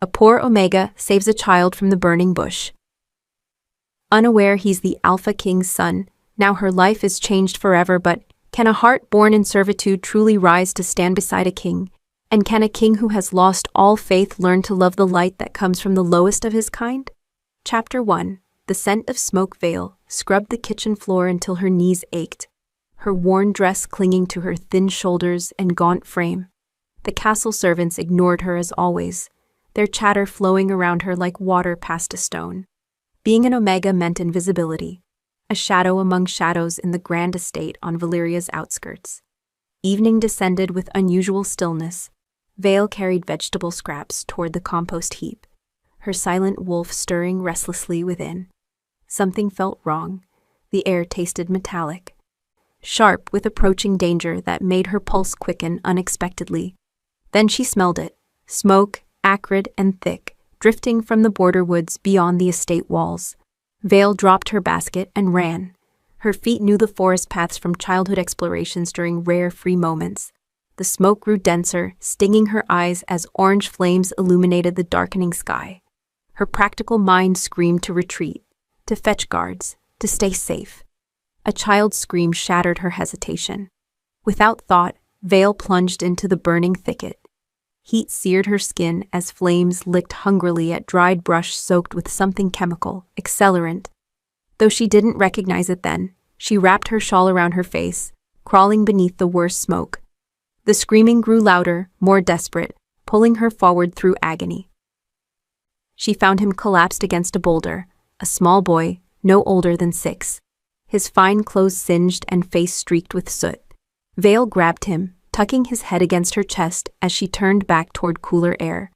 A poor Omega saves a child from the burning bush. Unaware he's the Alpha King's son, now her life is changed forever, but can a heart born in servitude truly rise to stand beside a king? And can a king who has lost all faith learn to love the light that comes from the lowest of his kind? Chapter 1. The scent of smoke. Vale scrubbed the kitchen floor until her knees ached, her worn dress clinging to her thin shoulders and gaunt frame. The castle servants ignored her as always, their chatter flowing around her like water past a stone. Being an Omega meant invisibility, a shadow among shadows in the grand estate on Valeria's outskirts. Evening descended with unusual stillness. Vale carried vegetable scraps toward the compost heap, her silent wolf stirring restlessly within. Something felt wrong. The air tasted metallic, sharp with approaching danger that made her pulse quicken unexpectedly. Then she smelled it, smoke, acrid and thick, drifting from the border woods beyond the estate walls. Vale dropped her basket and ran. Her feet knew the forest paths from childhood explorations during rare free moments. The smoke grew denser, stinging her eyes as orange flames illuminated the darkening sky. Her practical mind screamed to retreat, to fetch guards, to stay safe. A child's scream shattered her hesitation. Without thought, Vale plunged into the burning thicket. Heat seared her skin as flames licked hungrily at dried brush soaked with something chemical, accelerant. Though she didn't recognize it then, she wrapped her shawl around her face, crawling beneath the worst smoke. The screaming grew louder, more desperate, pulling her forward through agony. She found him collapsed against a boulder, a small boy, no older than 6. His fine clothes singed and face streaked with soot. Vale grabbed him, tucking his head against her chest as she turned back toward cooler air.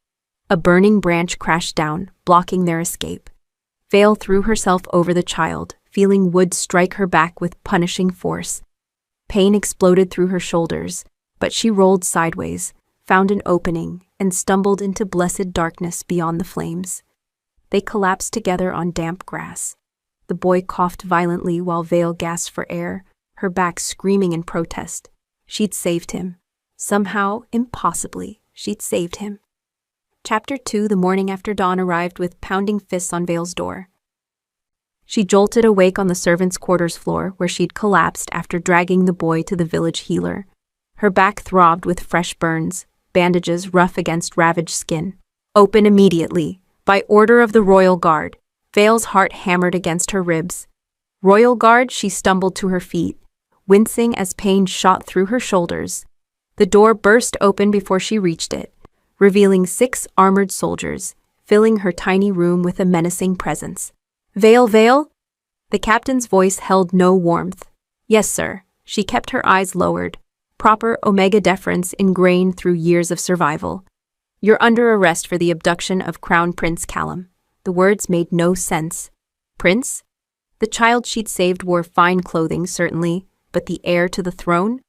A burning branch crashed down, blocking their escape. Vale threw herself over the child, feeling wood strike her back with punishing force. Pain exploded through her shoulders, but she rolled sideways, found an opening, and stumbled into blessed darkness beyond the flames. They collapsed together on damp grass. The boy coughed violently while Vale gasped for air, her back screaming in protest. She'd saved him. Somehow, impossibly, she'd saved him. Chapter 2. The morning after dawn arrived with pounding fists on Vale's door. She jolted awake on the servants' quarters floor where she'd collapsed after dragging the boy to the village healer. Her back throbbed with fresh burns, bandages rough against ravaged skin. Open immediately, by order of the Royal Guard. Vale's heart hammered against her ribs. Royal Guard. She stumbled to her feet, wincing as pain shot through her shoulders. The door burst open before she reached it, revealing 6 armored soldiers, filling her tiny room with a menacing presence. Vale, Vale? The captain's voice held no warmth. Yes, sir. She kept her eyes lowered, proper Omega deference ingrained through years of survival. You're under arrest for the abduction of Crown Prince Callum. The words made no sense. Prince? The child she'd saved wore fine clothing, certainly, but the heir to the throne?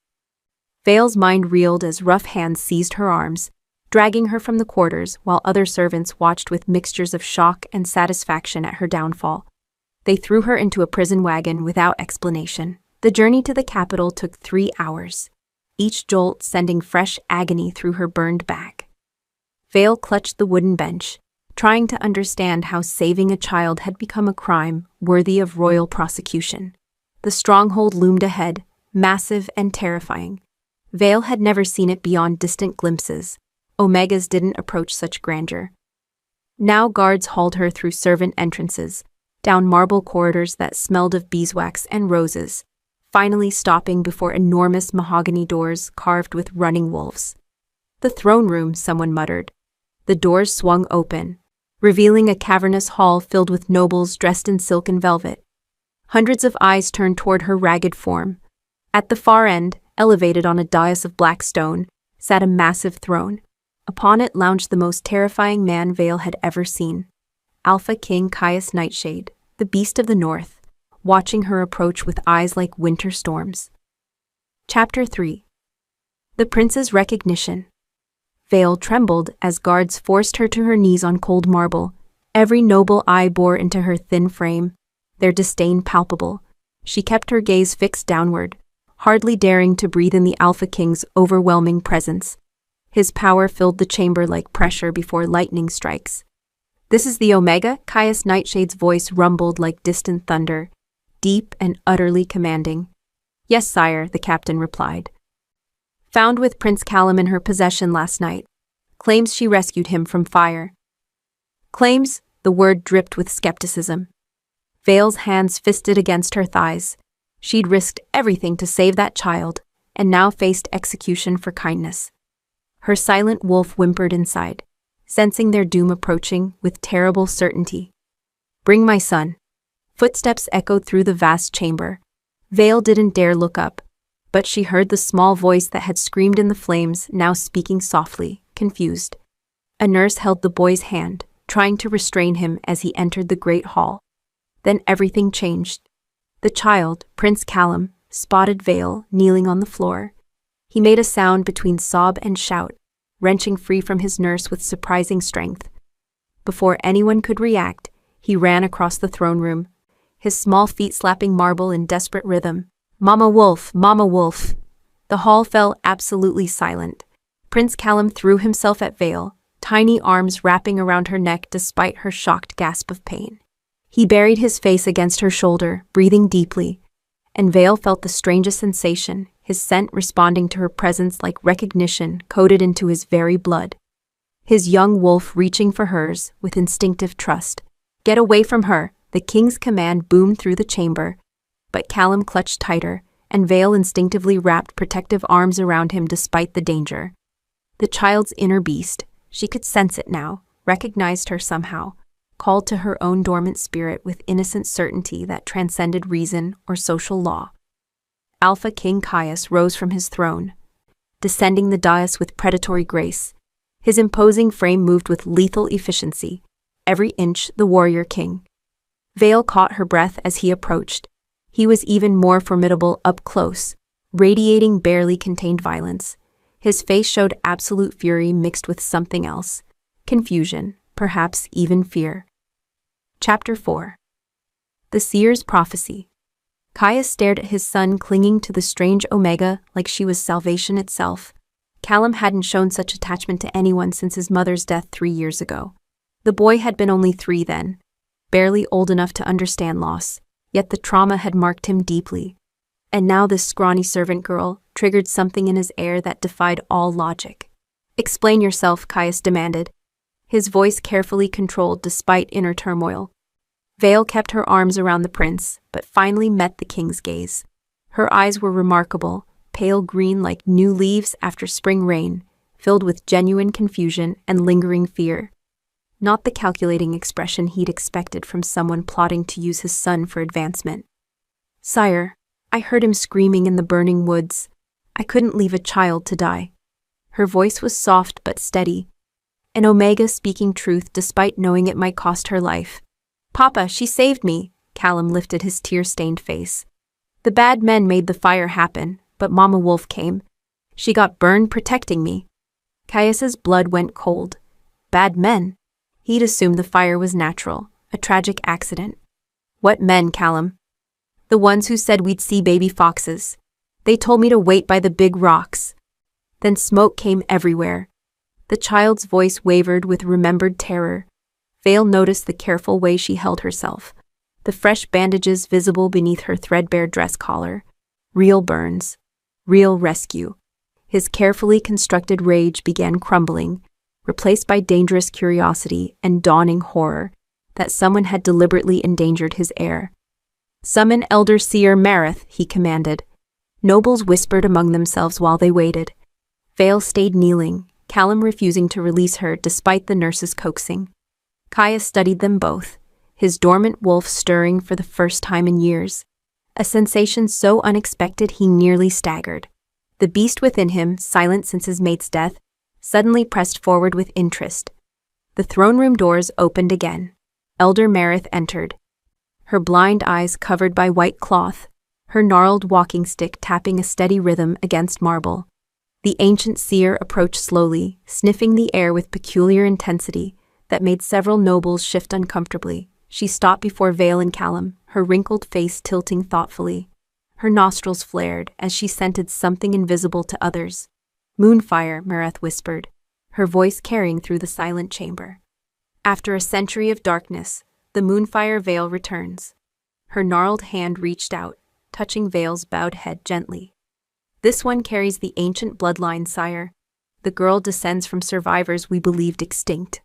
Vale's mind reeled as rough hands seized her arms, dragging her from the quarters while other servants watched with mixtures of shock and satisfaction at her downfall. They threw her into a prison wagon without explanation. The journey to the capital took 3 hours, each jolt sending fresh agony through her burned back. Vale clutched the wooden bench, trying to understand how saving a child had become a crime worthy of royal prosecution. The stronghold loomed ahead, massive and terrifying. Vale had never seen it beyond distant glimpses. Omegas didn't approach such grandeur. Now guards hauled her through servant entrances, down marble corridors that smelled of beeswax and roses, finally stopping before enormous mahogany doors carved with running wolves. The throne room, someone muttered. The doors swung open, revealing a cavernous hall filled with nobles dressed in silk and velvet. Hundreds of eyes turned toward her ragged form. At the far end, elevated on a dais of black stone, sat a massive throne. Upon it lounged the most terrifying man Vale had ever seen. Alpha King Caius Nightshade, the beast of the north, watching her approach with eyes like winter storms. Chapter 3. The prince's recognition. Vale trembled as guards forced her to her knees on cold marble. Every noble eye bore into her thin frame, their disdain palpable. She kept her gaze fixed downward, hardly daring to breathe in the Alpha King's overwhelming presence. His power filled the chamber like pressure before lightning strikes. "This is the Omega?" Caius Nightshade's voice rumbled like distant thunder, deep and utterly commanding. "Yes, sire," the captain replied. "Found with Prince Callum in her possession last night. Claims she rescued him from fire." "Claims?" The word dripped with skepticism. Vale's hands fisted against her thighs. She'd risked everything to save that child, and now faced execution for kindness. Her silent wolf whimpered inside, sensing their doom approaching with terrible certainty. "Bring my son." Footsteps echoed through the vast chamber. Vale didn't dare look up, but she heard the small voice that had screamed in the flames now speaking softly, confused. A nurse held the boy's hand, trying to restrain him as he entered the great hall. Then everything changed. The child, Prince Callum, spotted Vale kneeling on the floor. He made a sound between sob and shout, wrenching free from his nurse with surprising strength. Before anyone could react, he ran across the throne room, his small feet slapping marble in desperate rhythm. "Mama Wolf! Mama Wolf!" The hall fell absolutely silent. Prince Callum threw himself at Vale, tiny arms wrapping around her neck despite her shocked gasp of pain. He buried his face against her shoulder, breathing deeply, and Vale felt the strangest sensation, his scent responding to her presence like recognition coded into his very blood. His young wolf reaching for hers with instinctive trust. "Get away from her!" The king's command boomed through the chamber, but Callum clutched tighter, and Vale instinctively wrapped protective arms around him despite the danger. The child's inner beast, she could sense it now, recognized her somehow, called to her own dormant spirit with innocent certainty that transcended reason or social law. Alpha King Caius rose from his throne, descending the dais with predatory grace. His imposing frame moved with lethal efficiency, every inch the warrior king. Vale caught her breath as he approached. He was even more formidable up close, radiating barely contained violence. His face showed absolute fury mixed with something else, confusion, perhaps even fear. Chapter 4. The Seer's Prophecy. Caius stared at his son clinging to the strange Omega like she was salvation itself. Callum hadn't shown such attachment to anyone since his mother's death 3 years ago. The boy had been only 3 then, barely old enough to understand loss, yet the trauma had marked him deeply. And now this scrawny servant girl triggered something in his air that defied all logic. "Explain yourself," Caius demanded, his voice carefully controlled despite inner turmoil. Vale kept her arms around the prince, but finally met the king's gaze. Her eyes were remarkable, pale green like new leaves after spring rain, filled with genuine confusion and lingering fear. Not the calculating expression he'd expected from someone plotting to use his son for advancement. "Sire, I heard him screaming in the burning woods. I couldn't leave a child to die." Her voice was soft but steady, an Omega speaking truth despite knowing it might cost her life. "Papa, she saved me." Callum lifted his tear-stained face. "The bad men made the fire happen, but Mama Wolf came. She got burned protecting me." Caius's blood went cold. Bad men? He'd assumed the fire was natural, a tragic accident. "What men, Callum?" "The ones who said we'd see baby foxes. They told me to wait by the big rocks." Then smoke came everywhere. The child's voice wavered with remembered terror. Vale noticed the careful way she held herself, the fresh bandages visible beneath her threadbare dress collar. Real burns. Real rescue. His carefully constructed rage began crumbling, replaced by dangerous curiosity and dawning horror that someone had deliberately endangered his heir. "Summon Elder Seer Mareth," he commanded. Nobles whispered among themselves while they waited. Vale stayed kneeling, Callum refusing to release her despite the nurse's coaxing. Caius studied them both, his dormant wolf stirring for the first time in years, a sensation so unexpected he nearly staggered. The beast within him, silent since his mate's death, suddenly pressed forward with interest. The throne room doors opened again. Elder Mareth entered, her blind eyes covered by white cloth, her gnarled walking stick tapping a steady rhythm against marble. The ancient seer approached slowly, sniffing the air with peculiar intensity that made several nobles shift uncomfortably. She stopped before Vale and Callum, her wrinkled face tilting thoughtfully. Her nostrils flared as she scented something invisible to others. Moonfire, Mareth whispered, her voice carrying through the silent chamber. After a century of darkness, the Moonfire veil returns. Her gnarled hand reached out, touching Vale's bowed head gently. This one carries the ancient bloodline, sire. The girl descends from survivors we believed extinct.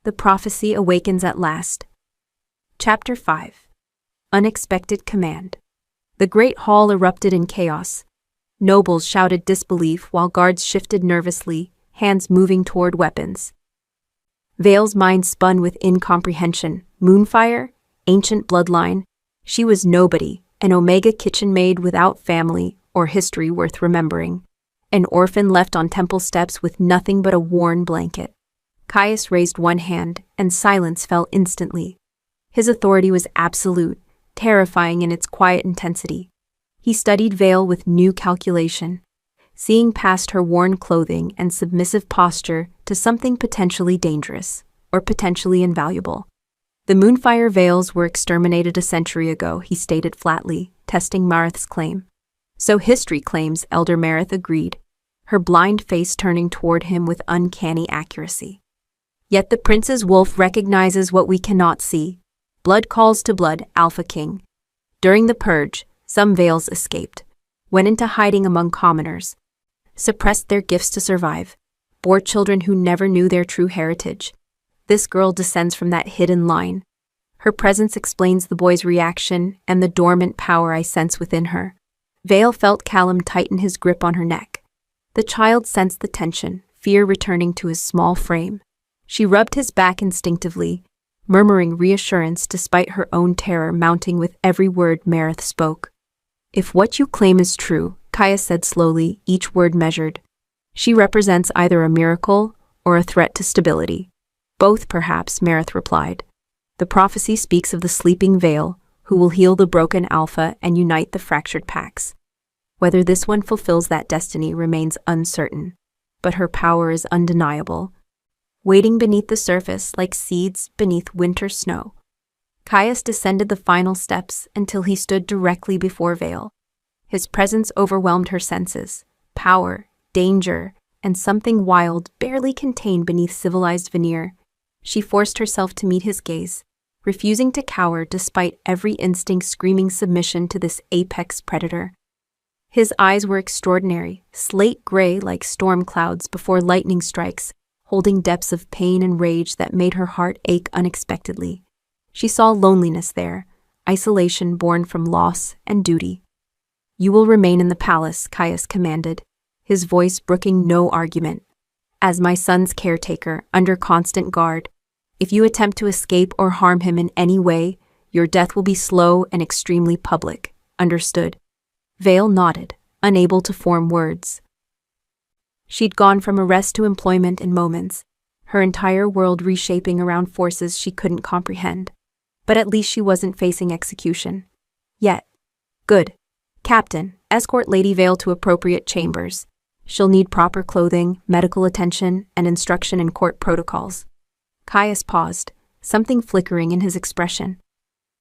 The prophecy awakens at last. Chapter 5. Unexpected Command. The great hall erupted in chaos. Nobles shouted disbelief while guards shifted nervously, hands moving toward weapons. Vale's mind spun with incomprehension. Moonfire? Ancient bloodline? She was nobody, an Omega kitchen maid without family or history worth remembering. An orphan left on temple steps with nothing but a worn blanket. Caius raised one hand, and silence fell instantly. His authority was absolute, terrifying in its quiet intensity. He studied Vale with new calculation, seeing past her worn clothing and submissive posture to something potentially dangerous, or potentially invaluable. The Moonfire veils were exterminated a century ago, he stated flatly, testing Mareth's claim. So history claims, Elder Mareth agreed, her blind face turning toward him with uncanny accuracy. Yet the prince's wolf recognizes what we cannot see. Blood calls to blood, Alpha King. During the purge, some veils escaped, went into hiding among commoners, suppressed their gifts to survive, bore children who never knew their true heritage. This girl descends from that hidden line. Her presence explains the boy's reaction and the dormant power I sense within her. Vale felt Callum tighten his grip on her neck. The child sensed the tension, fear returning to his small frame. She rubbed his back instinctively, murmuring reassurance despite her own terror mounting with every word Mareth spoke. If what you claim is true, Caius said slowly, each word measured, she represents either a miracle or a threat to stability. Both, perhaps, Mareth replied. The prophecy speaks of the sleeping Vale, who will heal the broken Alpha and unite the fractured packs. Whether this one fulfills that destiny remains uncertain, but her power is undeniable, waiting beneath the surface like seeds beneath winter snow. Caius descended the final steps until he stood directly before Vale. His presence overwhelmed her senses. Power, danger, and something wild barely contained beneath civilized veneer. She forced herself to meet his gaze, refusing to cower despite every instinct screaming submission to this apex predator. His eyes were extraordinary, slate gray like storm clouds before lightning strikes, holding depths of pain and rage that made her heart ache unexpectedly. She saw loneliness there, isolation born from loss and duty. You will remain in the palace, Caius commanded, his voice brooking no argument. As my son's caretaker, under constant guard. If you attempt to escape or harm him in any way, your death will be slow and extremely public. Understood? Vale nodded, unable to form words. She'd gone from arrest to employment in moments, her entire world reshaping around forces she couldn't comprehend. But at least she wasn't facing execution. Yet. Good. Captain, escort Lady Vale to appropriate chambers. She'll need proper clothing, medical attention, and instruction in court protocols. Caius paused, something flickering in his expression.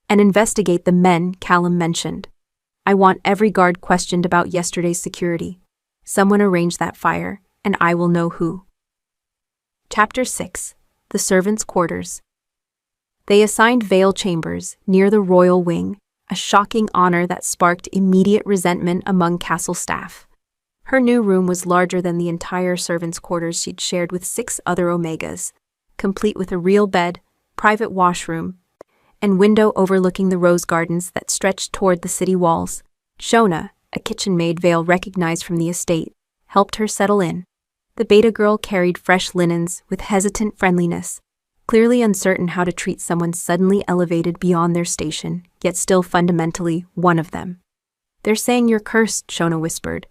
And investigate the men Callum mentioned. I want every guard questioned about yesterday's security. Someone arrange that fire, and I will know who. Chapter 6. The Servants' Quarters. They assigned Vale chambers near the royal wing, a shocking honor that sparked immediate resentment among castle staff. Her new room was larger than the entire servants' quarters she'd shared with 6 other Omegas, complete with a real bed, private washroom, and window overlooking the rose gardens that stretched toward the city walls. Shona, a kitchen maid Vale recognized from the estate, helped her settle in. The beta girl carried fresh linens with hesitant friendliness, clearly uncertain how to treat someone suddenly elevated beyond their station, yet still fundamentally one of them. They're saying you're cursed, Shona whispered,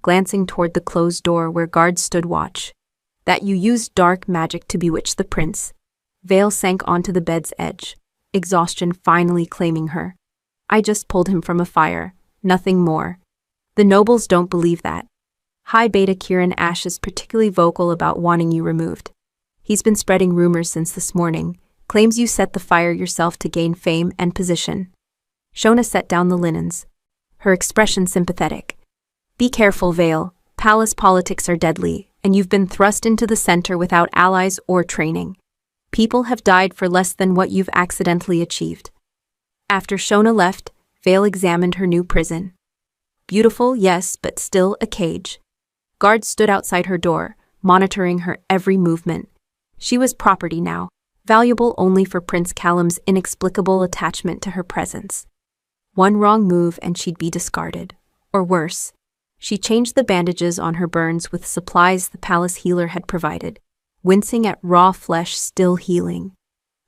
glancing toward the closed door where guards stood watch. That you used dark magic to bewitch the prince. Vale sank onto the bed's edge, exhaustion finally claiming her. I just pulled him from a fire, nothing more. The nobles don't believe that. High Beta Kieran Ash is particularly vocal about wanting you removed. He's been spreading rumors since this morning, claims you set the fire yourself to gain fame and position. Shona set down the linens, her expression sympathetic. Be careful, Vale. Palace politics are deadly, and you've been thrust into the center without allies or training. People have died for less than what you've accidentally achieved. After Shona left, Vale examined her new prison. Beautiful, yes, but still a cage. Guards stood outside her door, monitoring her every movement. She was property now, valuable only for Prince Callum's inexplicable attachment to her presence. One wrong move and she'd be discarded. Or worse. She changed the bandages on her burns with supplies the palace healer had provided, wincing at raw flesh still healing.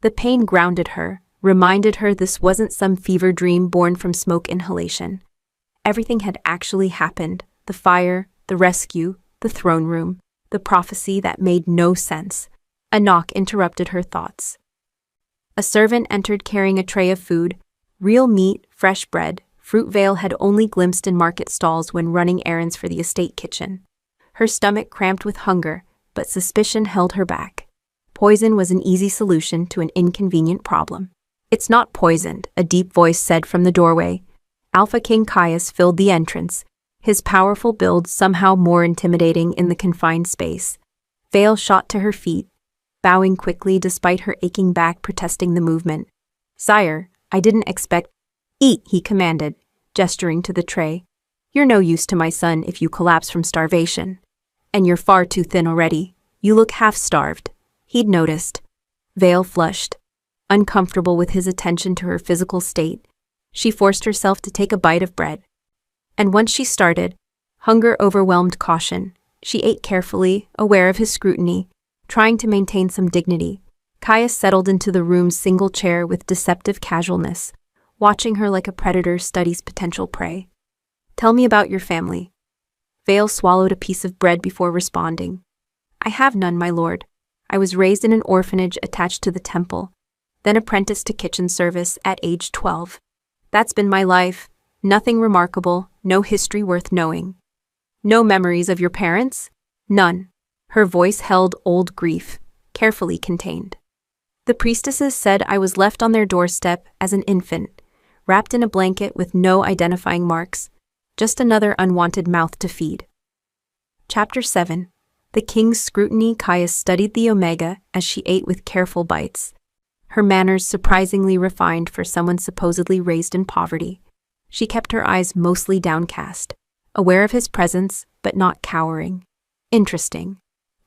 The pain grounded her, reminded her this wasn't some fever dream born from smoke inhalation. Everything had actually happened: the fire, the rescue, the throne room, the prophecy that made no sense. A knock interrupted her thoughts. A servant entered carrying a tray of food, real meat, fresh bread, fruit Vale had only glimpsed in market stalls when running errands for the estate kitchen. Her stomach cramped with hunger, but suspicion held her back. Poison was an easy solution to an inconvenient problem. "It's not poisoned," a deep voice said from the doorway. Alpha King Caius filled the entrance, his powerful build somehow more intimidating in the confined space. Vale shot to her feet, bowing quickly despite her aching back protesting the movement. "Sire, I didn't expect—" "Eat," he commanded, gesturing to the tray. "You're no use to my son if you collapse from starvation. And you're far too thin already. You look half-starved." He'd noticed. Vale flushed. Uncomfortable with his attention to her physical state, she forced herself to take a bite of bread. And once she started, hunger overwhelmed caution. She ate carefully, aware of his scrutiny, trying to maintain some dignity. Caius settled into the room's single chair with deceptive casualness, watching her like a predator studies potential prey. "Tell me about your family." Vale swallowed a piece of bread before responding. "I have none, my lord. I was raised in an orphanage attached to the temple, then apprenticed to kitchen service at age 12. That's been my life. Nothing remarkable, no history worth knowing." "No memories of your parents?" "None." Her voice held old grief, carefully contained. "The priestesses said I was left on their doorstep as an infant, wrapped in a blanket with no identifying marks, just another unwanted mouth to feed." Chapter 7. The King's Scrutiny. Caius studied the Omega as she ate with careful bites. Her manners surprisingly refined for someone supposedly raised in poverty. She kept her eyes mostly downcast, aware of his presence, but not cowering. Interesting.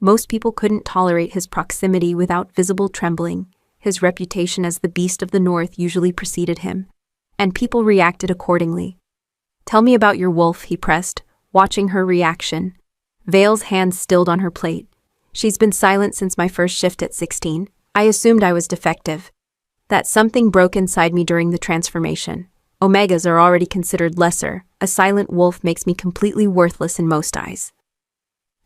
Most people couldn't tolerate his proximity without visible trembling. His reputation as the beast of the north usually preceded him, and people reacted accordingly. "Tell me about your wolf," he pressed, watching her reaction. Vale's hands stilled on her plate. "She's been silent since my first shift at 16. I assumed I was defective. That something broke inside me during the transformation. Omegas are already considered lesser. A silent wolf makes me completely worthless in most eyes."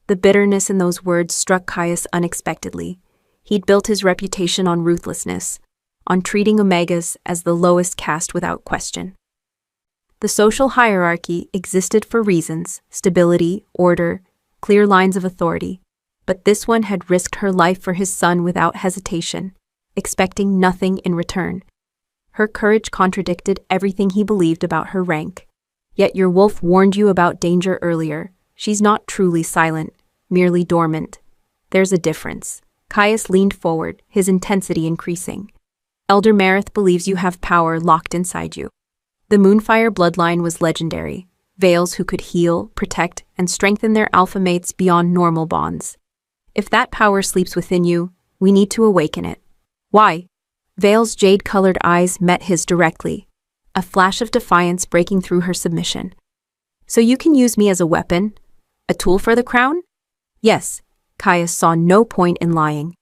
The bitterness in those words struck Caius unexpectedly. He'd built his reputation on ruthlessness, on treating Omegas as the lowest caste without question. The social hierarchy existed for reasons: stability, order, clear lines of authority. But this one had risked her life for his son without hesitation, expecting nothing in return. Her courage contradicted everything he believed about her rank. "Yet your wolf warned you about danger earlier. She's not truly silent, merely dormant. There's a difference." Caius leaned forward, his intensity increasing. "Elder Marith believes you have power locked inside you. The Moonfire bloodline was legendary, Vales who could heal, protect, and strengthen their alpha mates beyond normal bonds. If that power sleeps within you, we need to awaken it." "Why?" Vale's jade-colored eyes met his directly, a flash of defiance breaking through her submission. "So you can use me as a weapon? A tool for the crown?" "Yes." Caius saw no point in lying.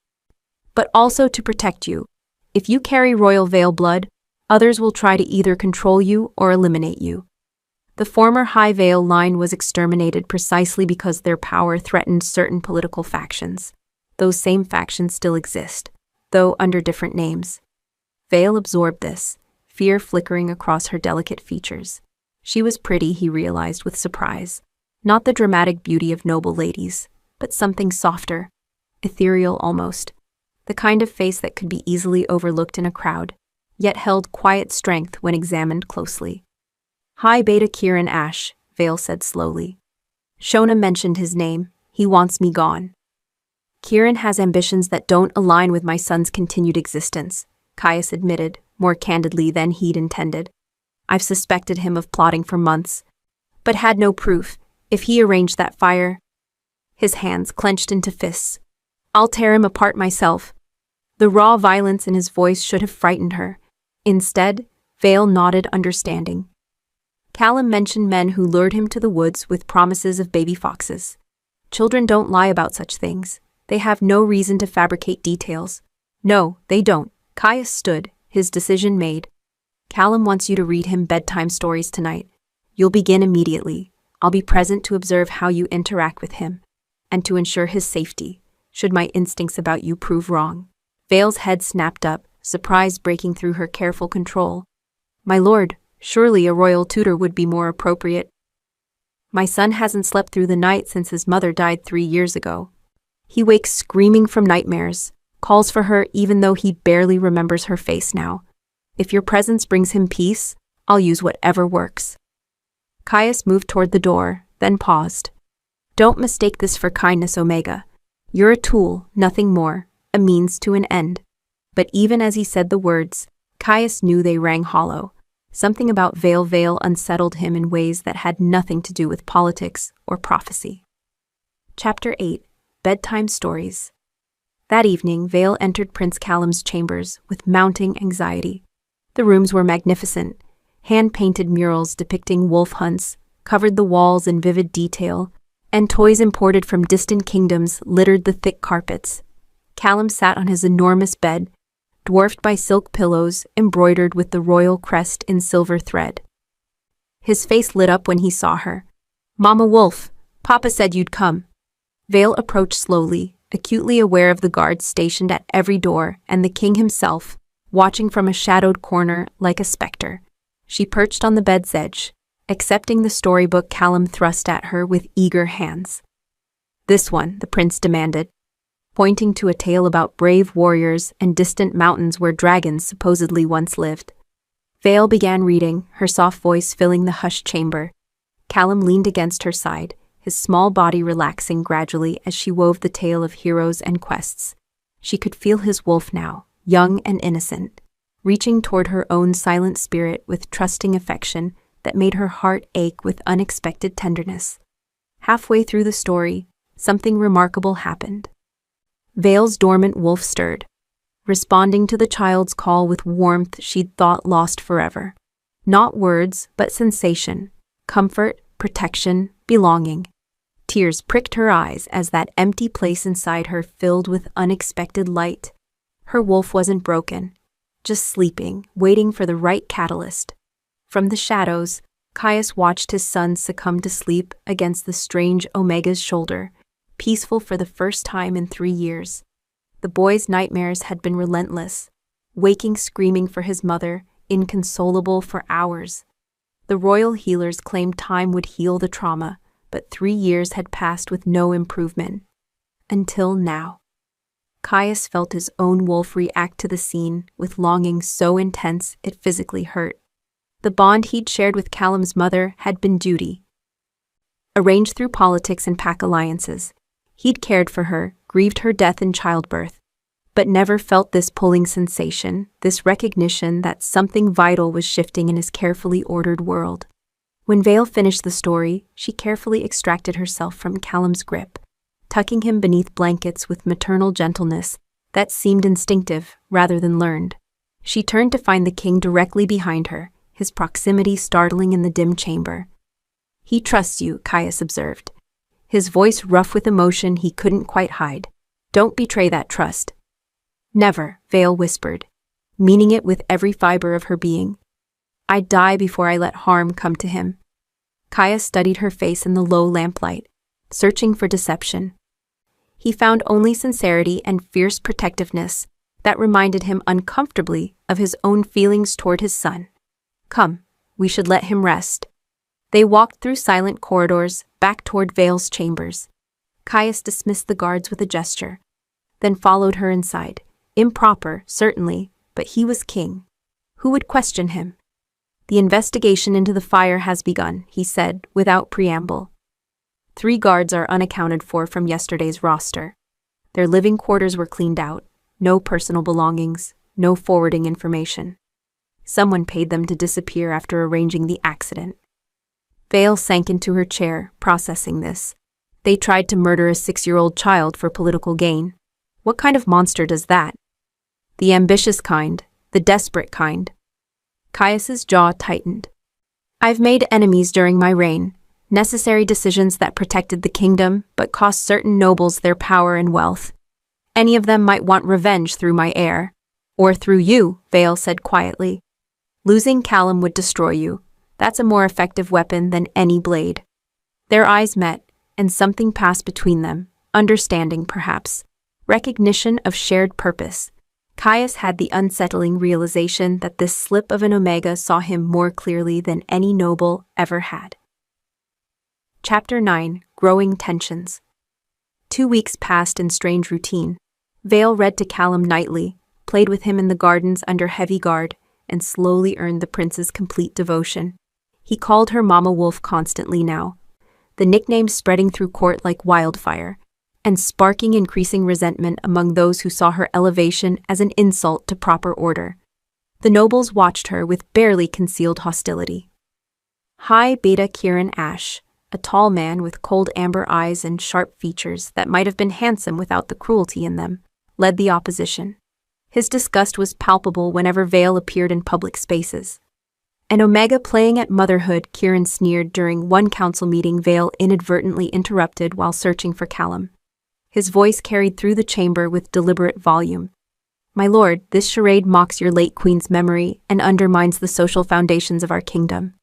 "But also to protect you. If you carry royal Vale blood, others will try to either control you or eliminate you. The former High Vale line was exterminated precisely because their power threatened certain political factions. Those same factions still exist, though under different names." Vale absorbed this, fear flickering across her delicate features. She was pretty, he realized with surprise. Not the dramatic beauty of noble ladies, but something softer, ethereal almost. The kind of face that could be easily overlooked in a crowd, yet held quiet strength when examined closely. "High Beta Kieran Ash," Vale said slowly. Shona mentioned his name. He wants me gone. Kieran has ambitions that don't align with my son's continued existence, Caius admitted, more candidly than he'd intended. I've suspected him of plotting for months, but had no proof. If he arranged that fire... His hands clenched into fists. I'll tear him apart myself. The raw violence in his voice should have frightened her. Instead, Vale nodded understanding. Callum mentioned men who lured him to the woods with promises of baby foxes. Children don't lie about such things. They have no reason to fabricate details. No, they don't. Caius stood, his decision made. Callum wants you to read him bedtime stories tonight. You'll begin immediately. I'll be present to observe how you interact with him, and to ensure his safety, should my instincts about you prove wrong. Vale's head snapped up, surprise breaking through her careful control. My lord, surely a royal tutor would be more appropriate. My son hasn't slept through the night since his mother died 3 years ago. He wakes screaming from nightmares, calls for her even though he barely remembers her face now. If your presence brings him peace, I'll use whatever works. Caius moved toward the door, then paused. Don't mistake this for kindness, Omega. You're a tool, nothing more, a means to an end. But even as he said the words, Caius knew they rang hollow. Something about Vale unsettled him in ways that had nothing to do with politics or prophecy. Chapter 8. Bedtime Stories. That evening, Vale entered Prince Callum's chambers with mounting anxiety. The rooms were magnificent. Hand-painted murals depicting wolf hunts covered the walls in vivid detail, and toys imported from distant kingdoms littered the thick carpets. Callum sat on his enormous bed, dwarfed by silk pillows embroidered with the royal crest in silver thread. His face lit up when he saw her. Mama Wolf, Papa said you'd come. Vale approached slowly, acutely aware of the guards stationed at every door and the king himself, watching from a shadowed corner like a specter. She perched on the bed's edge, accepting the storybook Callum thrust at her with eager hands. This one, the prince demanded, pointing to a tale about brave warriors and distant mountains where dragons supposedly once lived. Vale began reading, her soft voice filling the hushed chamber. Callum leaned against her side, his small body relaxing gradually as she wove the tale of heroes and quests. She could feel his wolf now, young and innocent, reaching toward her own silent spirit with trusting affection that made her heart ache with unexpected tenderness. Halfway through the story, something remarkable happened. Vale's dormant wolf stirred, responding to the child's call with warmth she'd thought lost forever. Not words, but sensation, comfort, protection, belonging. Tears pricked her eyes as that empty place inside her filled with unexpected light. Her wolf wasn't broken, just sleeping, waiting for the right catalyst. From the shadows, Caius watched his son succumb to sleep against the strange Omega's shoulder, peaceful for the first time in 3 years. The boy's nightmares had been relentless, waking screaming for his mother, inconsolable for hours. The royal healers claimed time would heal the trauma, but 3 years had passed with no improvement. Until now. Caius felt his own wolf react to the scene with longing so intense it physically hurt. The bond he'd shared with Callum's mother had been duty. Arranged through politics and pack alliances, he'd cared for her, grieved her death in childbirth, but never felt this pulling sensation, this recognition that something vital was shifting in his carefully ordered world. When Vale finished the story, she carefully extracted herself from Callum's grip, tucking him beneath blankets with maternal gentleness that seemed instinctive rather than learned. She turned to find the king directly behind her, his proximity startling in the dim chamber. He trusts you, Caius observed, his voice rough with emotion he couldn't quite hide. Don't betray that trust. Never, Vale whispered, meaning it with every fiber of her being. I'd die before I let harm come to him. Caius studied her face in the low lamplight, searching for deception. He found only sincerity and fierce protectiveness that reminded him uncomfortably of his own feelings toward his son. Come, we should let him rest. They walked through silent corridors, back toward Vale's chambers. Caius dismissed the guards with a gesture, then followed her inside. Improper, certainly, but he was king. Who would question him? The investigation into the fire has begun, he said, without preamble. 3 guards are unaccounted for from yesterday's roster. Their living quarters were cleaned out, no personal belongings, no forwarding information. Someone paid them to disappear after arranging the accident. Vale sank into her chair, processing this. They tried to murder a 6-year-old child for political gain. What kind of monster does that? The ambitious kind, the desperate kind. Caius's jaw tightened. I've made enemies during my reign, necessary decisions that protected the kingdom but cost certain nobles their power and wealth. Any of them might want revenge through my heir. Or through you, Vale said quietly. Losing Callum would destroy you. That's a more effective weapon than any blade. Their eyes met, and something passed between them, understanding perhaps, recognition of shared purpose. Caius had the unsettling realization that this slip of an Omega saw him more clearly than any noble ever had. Chapter 9. Growing Tensions. 2 weeks passed in strange routine. Vale read to Callum nightly, played with him in the gardens under heavy guard, and slowly earned the prince's complete devotion. He called her Mama Wolf constantly now, the nickname spreading through court like wildfire, and sparking increasing resentment among those who saw her elevation as an insult to proper order. The nobles watched her with barely concealed hostility. High Beta Kieran Ash, a tall man with cold amber eyes and sharp features that might have been handsome without the cruelty in them, led the opposition. His disgust was palpable whenever Vale appeared in public spaces. An Omega playing at motherhood, Kieran sneered during one council meeting Vale inadvertently interrupted while searching for Callum. His voice carried through the chamber with deliberate volume. My lord, this charade mocks your late queen's memory and undermines the social foundations of our kingdom.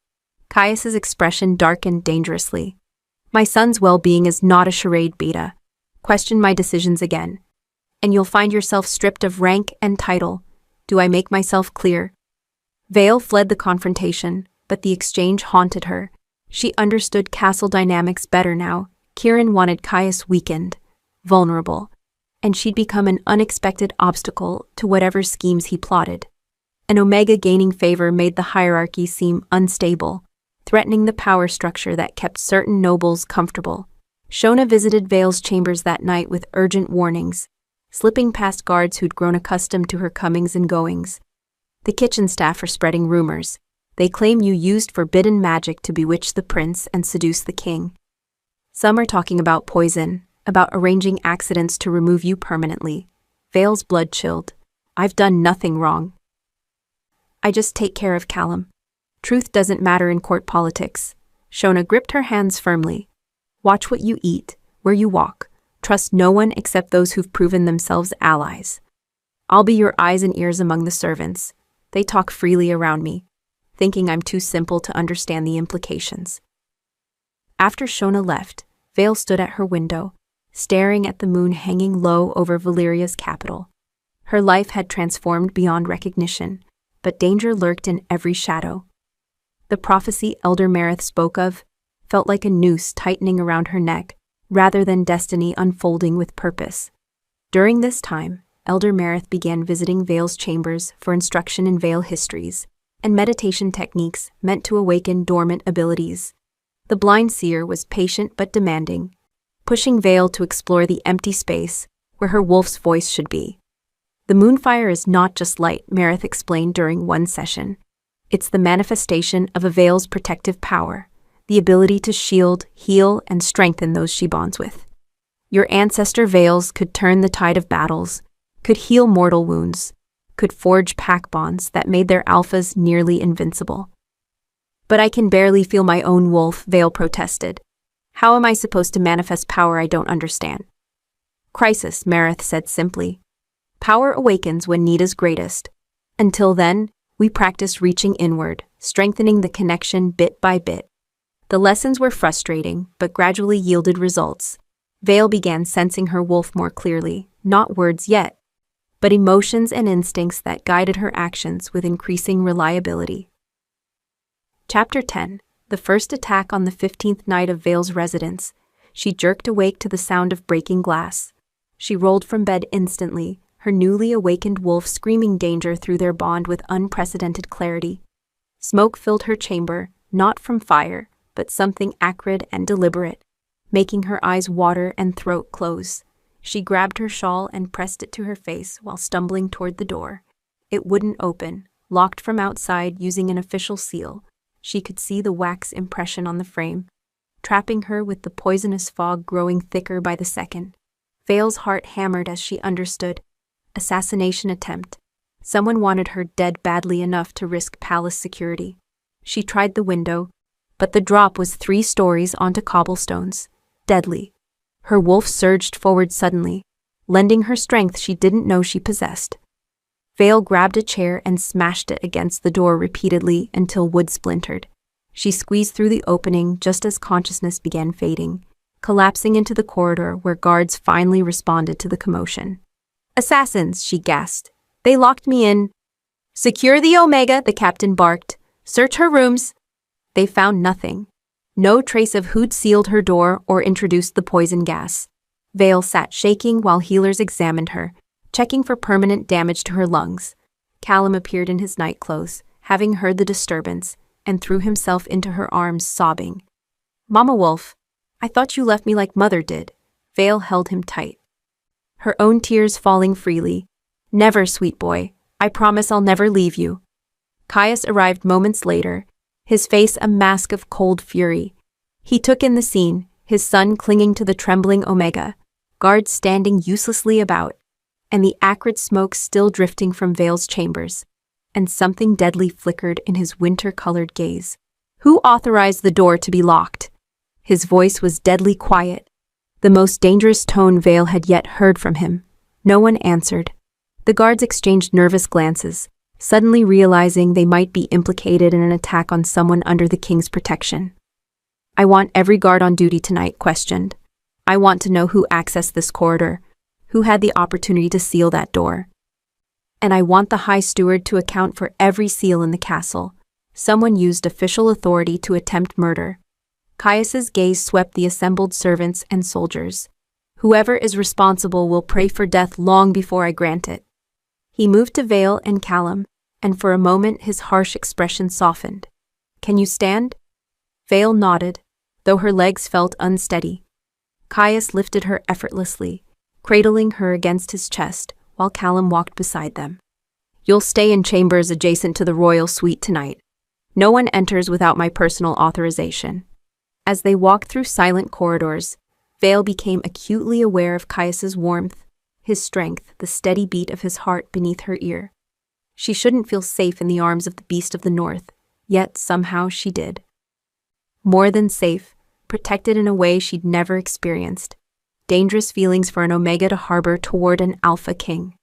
Caius's expression darkened dangerously. My son's well-being is not a charade, Beta. Question my decisions again, and you'll find yourself stripped of rank and title. Do I make myself clear? Vale fled the confrontation, but the exchange haunted her. She understood castle dynamics better now. Kieran wanted Caius weakened, vulnerable, and she'd become an unexpected obstacle to whatever schemes he plotted. An Omega gaining favor made the hierarchy seem unstable, threatening the power structure that kept certain nobles comfortable. Shona visited Vale's chambers that night with urgent warnings, slipping past guards who'd grown accustomed to her comings and goings. The kitchen staff are spreading rumors. They claim you used forbidden magic to bewitch the prince and seduce the king. Some are talking about poison, about arranging accidents to remove you permanently. Vale's blood chilled. I've done nothing wrong. I just take care of Callum. Truth doesn't matter in court politics. Shona gripped her hands firmly. Watch what you eat, where you walk. Trust no one except those who've proven themselves allies. I'll be your eyes and ears among the servants. They talk freely around me, thinking I'm too simple to understand the implications. After Shona left, Vale stood at her window, staring at the moon hanging low over Valeria's capital. Her life had transformed beyond recognition, but danger lurked in every shadow. The prophecy Elder Mareth spoke of felt like a noose tightening around her neck, rather than destiny unfolding with purpose. During this time, Elder Mareth began visiting Vale's chambers for instruction in Vale histories and meditation techniques meant to awaken dormant abilities. The blind seer was patient but demanding, pushing Vale to explore the empty space where her wolf's voice should be. The Moonfire is not just light, Mareth explained during one session. It's the manifestation of a Vale's protective power, the ability to shield, heal, and strengthen those she bonds with. Your ancestor Vales could turn the tide of battles, could heal mortal wounds, could forge pack bonds that made their alphas nearly invincible. But I can barely feel my own wolf, Vale protested. How am I supposed to manifest power I don't understand? Crisis, Mareth said simply. Power awakens when need is greatest. Until then, we practice reaching inward, strengthening the connection bit by bit. The lessons were frustrating, but gradually yielded results. Vale began sensing her wolf more clearly, not words yet, but emotions and instincts that guided her actions with increasing reliability. Chapter 10. The first attack on the 15th night of Vale's residence. She jerked awake to the sound of breaking glass. She rolled from bed instantly, her newly awakened wolf screaming danger through their bond with unprecedented clarity. Smoke filled her chamber, not from fire, but something acrid and deliberate. making her eyes water and throat close. She grabbed her shawl and pressed it to her face while stumbling toward the door. It wouldn't open, locked from outside using an official seal. She could see the wax impression on the frame, trapping her with the poisonous fog growing thicker by the second. Vale's heart hammered as she understood. Assassination attempt. Someone wanted her dead badly enough to risk palace security. She tried the window, but the drop was 3 stories onto cobblestones. Deadly. Her wolf surged forward suddenly, lending her strength she didn't know she possessed. Vale grabbed a chair and smashed it against the door repeatedly until wood splintered. She squeezed through the opening just as consciousness began fading, collapsing into the corridor where guards finally responded to the commotion. "Assassins," she gasped. "They locked me in." "Secure the Omega," the captain barked. "Search her rooms." They found nothing. No trace of who'd sealed her door or introduced the poison gas. Vale sat shaking while healers examined her, checking for permanent damage to her lungs. Callum appeared in his nightclothes, having heard the disturbance, and threw himself into her arms, sobbing. "Mama Wolf, I thought you left me like Mother did." Vale held him tight, her own tears falling freely. "Never, sweet boy. I promise I'll never leave you." Caius arrived moments later, his face a mask of cold fury. He took in the scene, his son clinging to the trembling Omega, guards standing uselessly about, and the acrid smoke still drifting from Vale's chambers. And something deadly flickered in his winter-colored gaze. "Who authorized the door to be locked?" His voice was deadly quiet, the most dangerous tone Vale had yet heard from him. No one answered. The guards exchanged nervous glances, suddenly realizing they might be implicated in an attack on someone under the king's protection. "I want every guard on duty tonight questioned. I want to know who accessed this corridor, who had the opportunity to seal that door. And I want the High Steward to account for every seal in the castle. Someone used official authority to attempt murder." Caius's gaze swept the assembled servants and soldiers. "Whoever is responsible will pray for death long before I grant it." He moved to Vale and Callum, and for a moment his harsh expression softened. "Can you stand?" Vale nodded, though her legs felt unsteady. Caius lifted her effortlessly, cradling her against his chest, while Callum walked beside them. "You'll stay in chambers adjacent to the royal suite tonight. No one enters without my personal authorization." As they walked through silent corridors, Vale became acutely aware of Caius's warmth, his strength, the steady beat of his heart beneath her ear. She shouldn't feel safe in the arms of the beast of the north, yet somehow she did. More than safe, protected in a way she'd never experienced. Dangerous feelings for an Omega to harbor toward an Alpha King.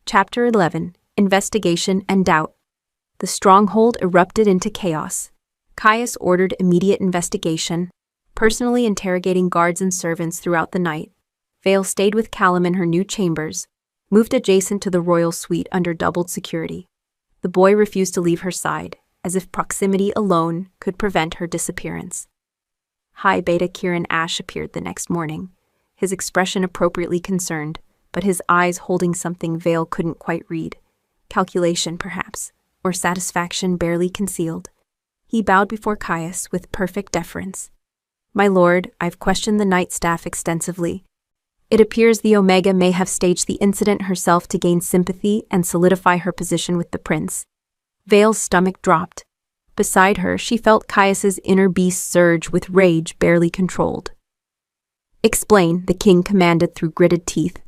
Chapter 11. Investigation and Doubt. The stronghold erupted into chaos. Caius ordered immediate investigation, personally interrogating guards and servants throughout the night. Vale stayed with Callum in her new chambers, moved adjacent to the royal suite under doubled security. The boy refused to leave her side, as if proximity alone could prevent her disappearance. High Beta Kieran Ash appeared the next morning, his expression appropriately concerned, but his eyes holding something Vale couldn't quite read. Calculation, perhaps, or satisfaction barely concealed. He bowed before Caius with perfect deference. "My lord, I've questioned the night staff extensively. It appears the Omega may have staged the incident herself to gain sympathy and solidify her position with the prince." Vale's stomach dropped. Beside her, she felt Caius's inner beast surge with rage barely controlled. "Explain," the king commanded through gritted teeth.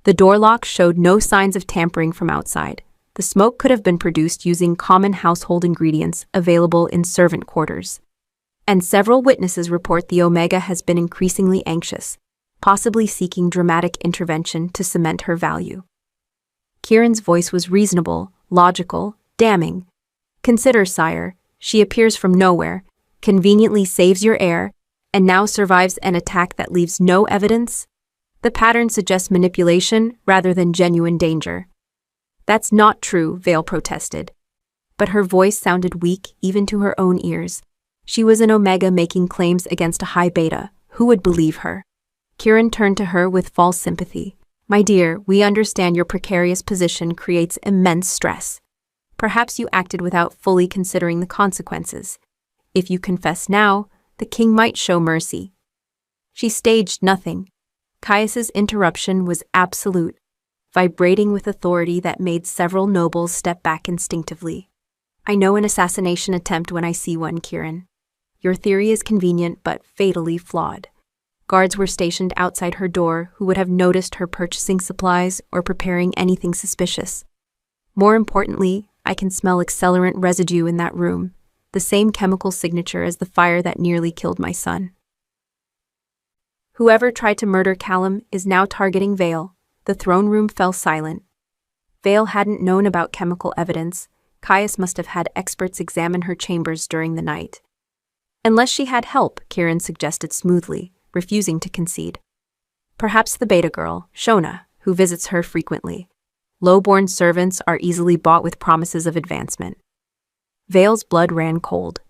The door lock showed no signs of tampering from outside. The smoke could have been produced using common household ingredients available in servant quarters. And several witnesses report the Omega has been increasingly anxious, possibly seeking dramatic intervention to cement her value. Kieran's voice was reasonable, logical, damning. "Consider, sire, she appears from nowhere, conveniently saves your heir, and now survives an attack that leaves no evidence. The pattern suggests manipulation rather than genuine danger." "That's not true," Vale protested. But her voice sounded weak even to her own ears. She was an Omega making claims against a High Beta. Who would believe her? Kieran turned to her with false sympathy. "My dear, we understand your precarious position creates immense stress. Perhaps you acted without fully considering the consequences. If you confess now, the king might show mercy." She staged nothing. Caius's interruption was absolute, vibrating with authority that made several nobles step back instinctively. I know an assassination attempt when I see one, Kieran. Your theory is convenient but fatally flawed. Guards were stationed outside her door who would have noticed her purchasing supplies or preparing anything suspicious. More importantly, I can smell accelerant residue in that room, the same chemical signature as the fire that nearly killed my son. Whoever tried to murder Callum is now targeting Vale. The throne room fell silent. Vale hadn't known about chemical evidence. Caius must have had experts examine her chambers during the night. Unless she had help, Kieran suggested smoothly, refusing to concede. Perhaps the beta girl, Shona, who visits her frequently. Low-born servants are easily bought with promises of advancement. Vale's blood ran cold.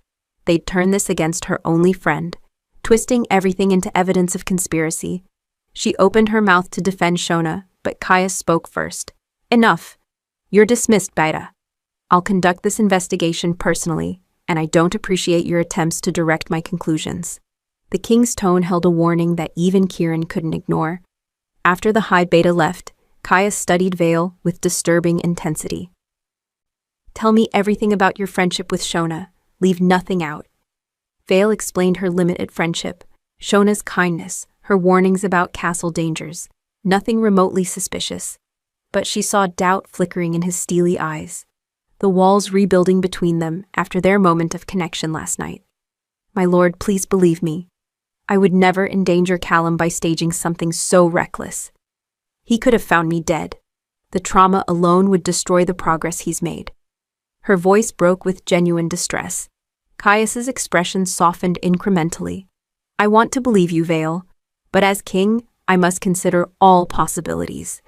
They'd turn this against her only friend, twisting everything into evidence of conspiracy. She opened her mouth to defend Shona, but Caius spoke first. Enough. You're dismissed, beta. I'll conduct this investigation personally, and I don't appreciate your attempts to direct my conclusions. The king's tone held a warning that even Kieran couldn't ignore. After the high beta left, Caius studied Vale with disturbing intensity. Tell me everything about your friendship with Shona. Leave nothing out. Vale explained her limited friendship, Shona's kindness, her warnings about castle dangers, nothing remotely suspicious. But she saw doubt flickering in his steely eyes, the walls rebuilding between them after their moment of connection last night. My lord, please believe me. I would never endanger Callum by staging something so reckless. He could have found me dead. The trauma alone would destroy the progress he's made. Her voice broke with genuine distress. Caius's expression softened incrementally. I want to believe you, Vale, but as king, I must consider all possibilities.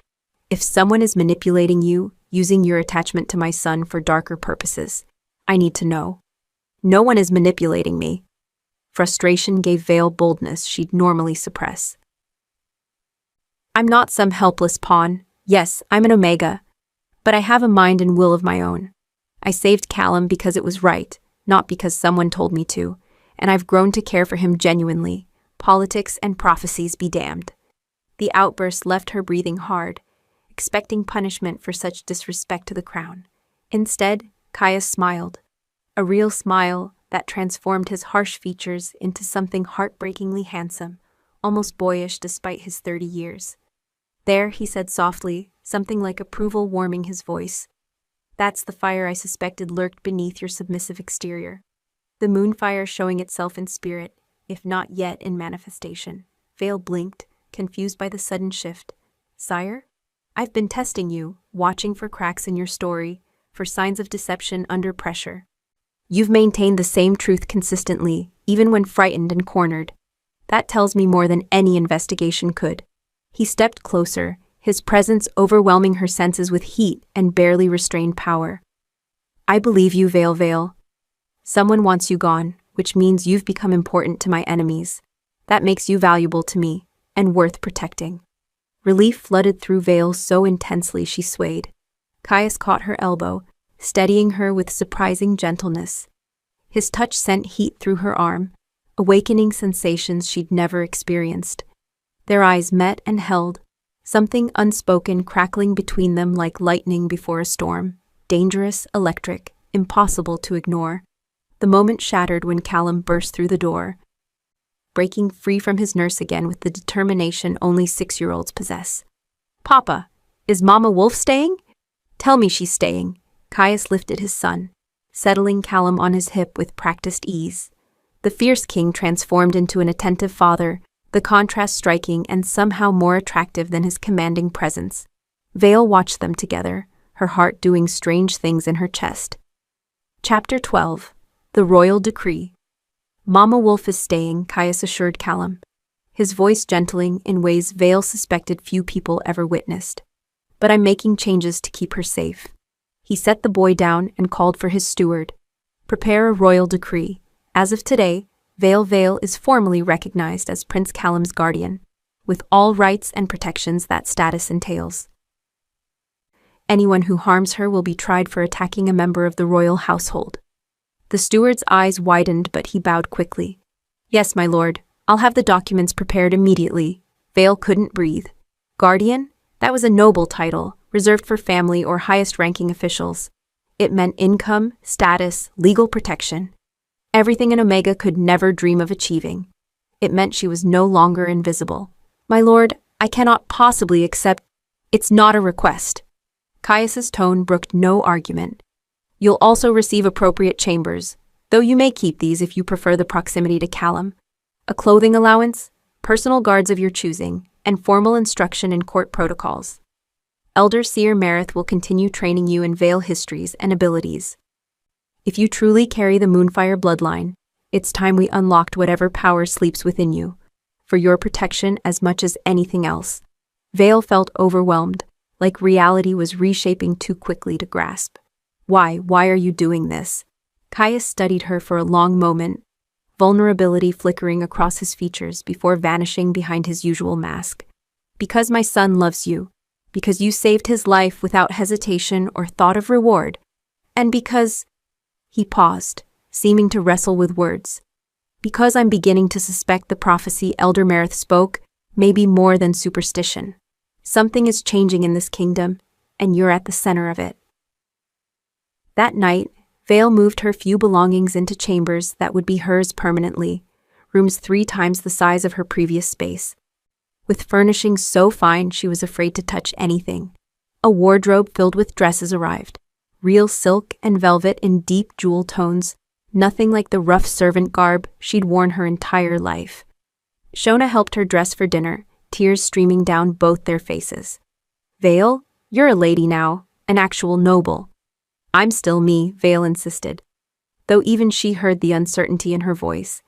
If someone is manipulating you, using your attachment to my son for darker purposes, I need to know. No one is manipulating me. Frustration gave Vale boldness she'd normally suppress. I'm not some helpless pawn. Yes, I'm an Omega, but I have a mind and will of my own. I saved Callum because it was right, not because someone told me to, and I've grown to care for him genuinely. Politics and prophecies be damned. The outburst left her breathing hard, expecting punishment for such disrespect to the crown. Instead, Caius smiled, a real smile that transformed his harsh features into something heartbreakingly handsome, almost boyish despite his 30 years. There, he said softly, something like approval warming his voice. That's the fire I suspected lurked beneath your submissive exterior. The Moonfire showing itself in spirit, if not yet in manifestation. Vale blinked, confused by the sudden shift. Sire? I've been testing you, watching for cracks in your story, for signs of deception under pressure. You've maintained the same truth consistently, even when frightened and cornered. That tells me more than any investigation could. He stepped closer, his presence overwhelming her senses with heat and barely restrained power. I believe you, Vale. Someone wants you gone, which means you've become important to my enemies. That makes you valuable to me, and worth protecting. Relief flooded through Vale so intensely she swayed. Caius caught her elbow, steadying her with surprising gentleness. His touch sent heat through her arm, awakening sensations she'd never experienced. Their eyes met and held, something unspoken crackling between them like lightning before a storm, dangerous, electric, impossible to ignore. The moment shattered when Callum burst through the door, breaking free from his nurse again with the determination only 6-year-olds possess. Papa, is Mama Wolf staying? Tell me she's staying. Caius lifted his son, settling Callum on his hip with practiced ease. The fierce king transformed into an attentive father, the contrast striking and somehow more attractive than his commanding presence. Vale watched them together, her heart doing strange things in her chest. Chapter 12. The Royal Decree. Mama Wolf is staying, Caius assured Callum, his voice gentling in ways Vale suspected few people ever witnessed. But I'm making changes to keep her safe. He set the boy down and called for his steward. Prepare a royal decree. As of today, Vale is formally recognized as Prince Callum's guardian, with all rights and protections that status entails. Anyone who harms her will be tried for attacking a member of the royal household. The steward's eyes widened, but he bowed quickly. Yes, my lord, I'll have the documents prepared immediately. Vale couldn't breathe. Guardian? That was a noble title, reserved for family or highest-ranking officials. It meant income, status, legal protection. Everything an Omega could never dream of achieving. It meant she was no longer invisible. My lord, I cannot possibly accept. It's not a request. Caius's tone brooked no argument. You'll also receive appropriate chambers, though you may keep these if you prefer the proximity to Callum. A clothing allowance, personal guards of your choosing, and formal instruction in court protocols. Elder Seer Marith will continue training you in Vale histories and abilities. If you truly carry the Moonfire bloodline, it's time we unlocked whatever power sleeps within you, for your protection as much as anything else. Vale felt overwhelmed, like reality was reshaping too quickly to grasp. Why are you doing this? Caius studied her for a long moment, vulnerability flickering across his features before vanishing behind his usual mask. Because my son loves you, because you saved his life without hesitation or thought of reward, and because... He paused, seeming to wrestle with words. Because I'm beginning to suspect the prophecy Elder Marith spoke may be more than superstition. Something is changing in this kingdom, and you're at the center of it. That night, Vale moved her few belongings into chambers that would be hers permanently, rooms 3 times the size of her previous space. With furnishings so fine she was afraid to touch anything. A wardrobe filled with dresses arrived. Real silk and velvet in deep jewel tones, nothing like the rough servant garb she'd worn her entire life. Shona helped her dress for dinner, tears streaming down both their faces. Vale, you're a lady now, an actual noble. I'm still me, Vale insisted. Though even she heard the uncertainty in her voice.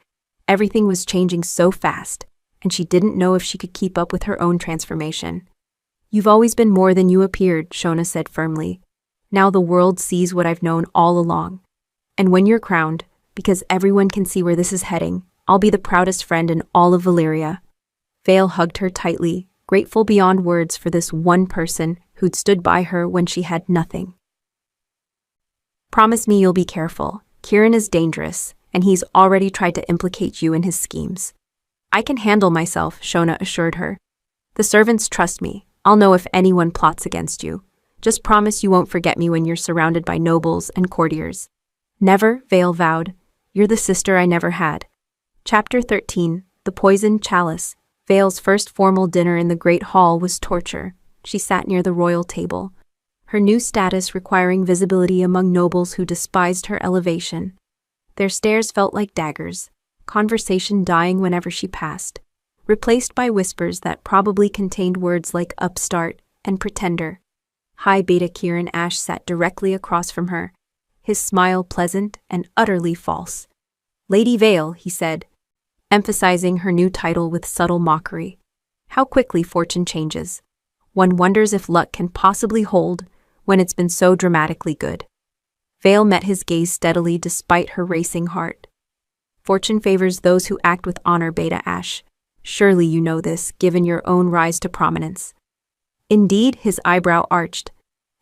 Everything was changing so fast, and she didn't know if she could keep up with her own transformation. You've always been more than you appeared, Shona said firmly. Now the world sees what I've known all along. And when you're crowned, because everyone can see where this is heading, I'll be the proudest friend in all of Valyria. Vale hugged her tightly, grateful beyond words for this one person who'd stood by her when she had nothing. Promise me you'll be careful. Kieran is dangerous, and he's already tried to implicate you in his schemes. I can handle myself, Shona assured her. The servants trust me. I'll know if anyone plots against you. Just promise you won't forget me when you're surrounded by nobles and courtiers. Never, Vale vowed. You're the sister I never had. Chapter 13, The Poisoned Chalice. Vale's first formal dinner in the Great Hall was torture. She sat near the royal table, her new status requiring visibility among nobles who despised her elevation. Their stares felt like daggers, conversation dying whenever she passed, replaced by whispers that probably contained words like upstart and pretender. High Beta Kieran Ash sat directly across from her, his smile pleasant and utterly false. Lady Vale, he said, emphasizing her new title with subtle mockery. How quickly fortune changes. One wonders if luck can possibly hold when it's been so dramatically good. Vale met his gaze steadily despite her racing heart. Fortune favors those who act with honor, Beta Ash. Surely you know this, given your own rise to prominence. Indeed, his eyebrow arched.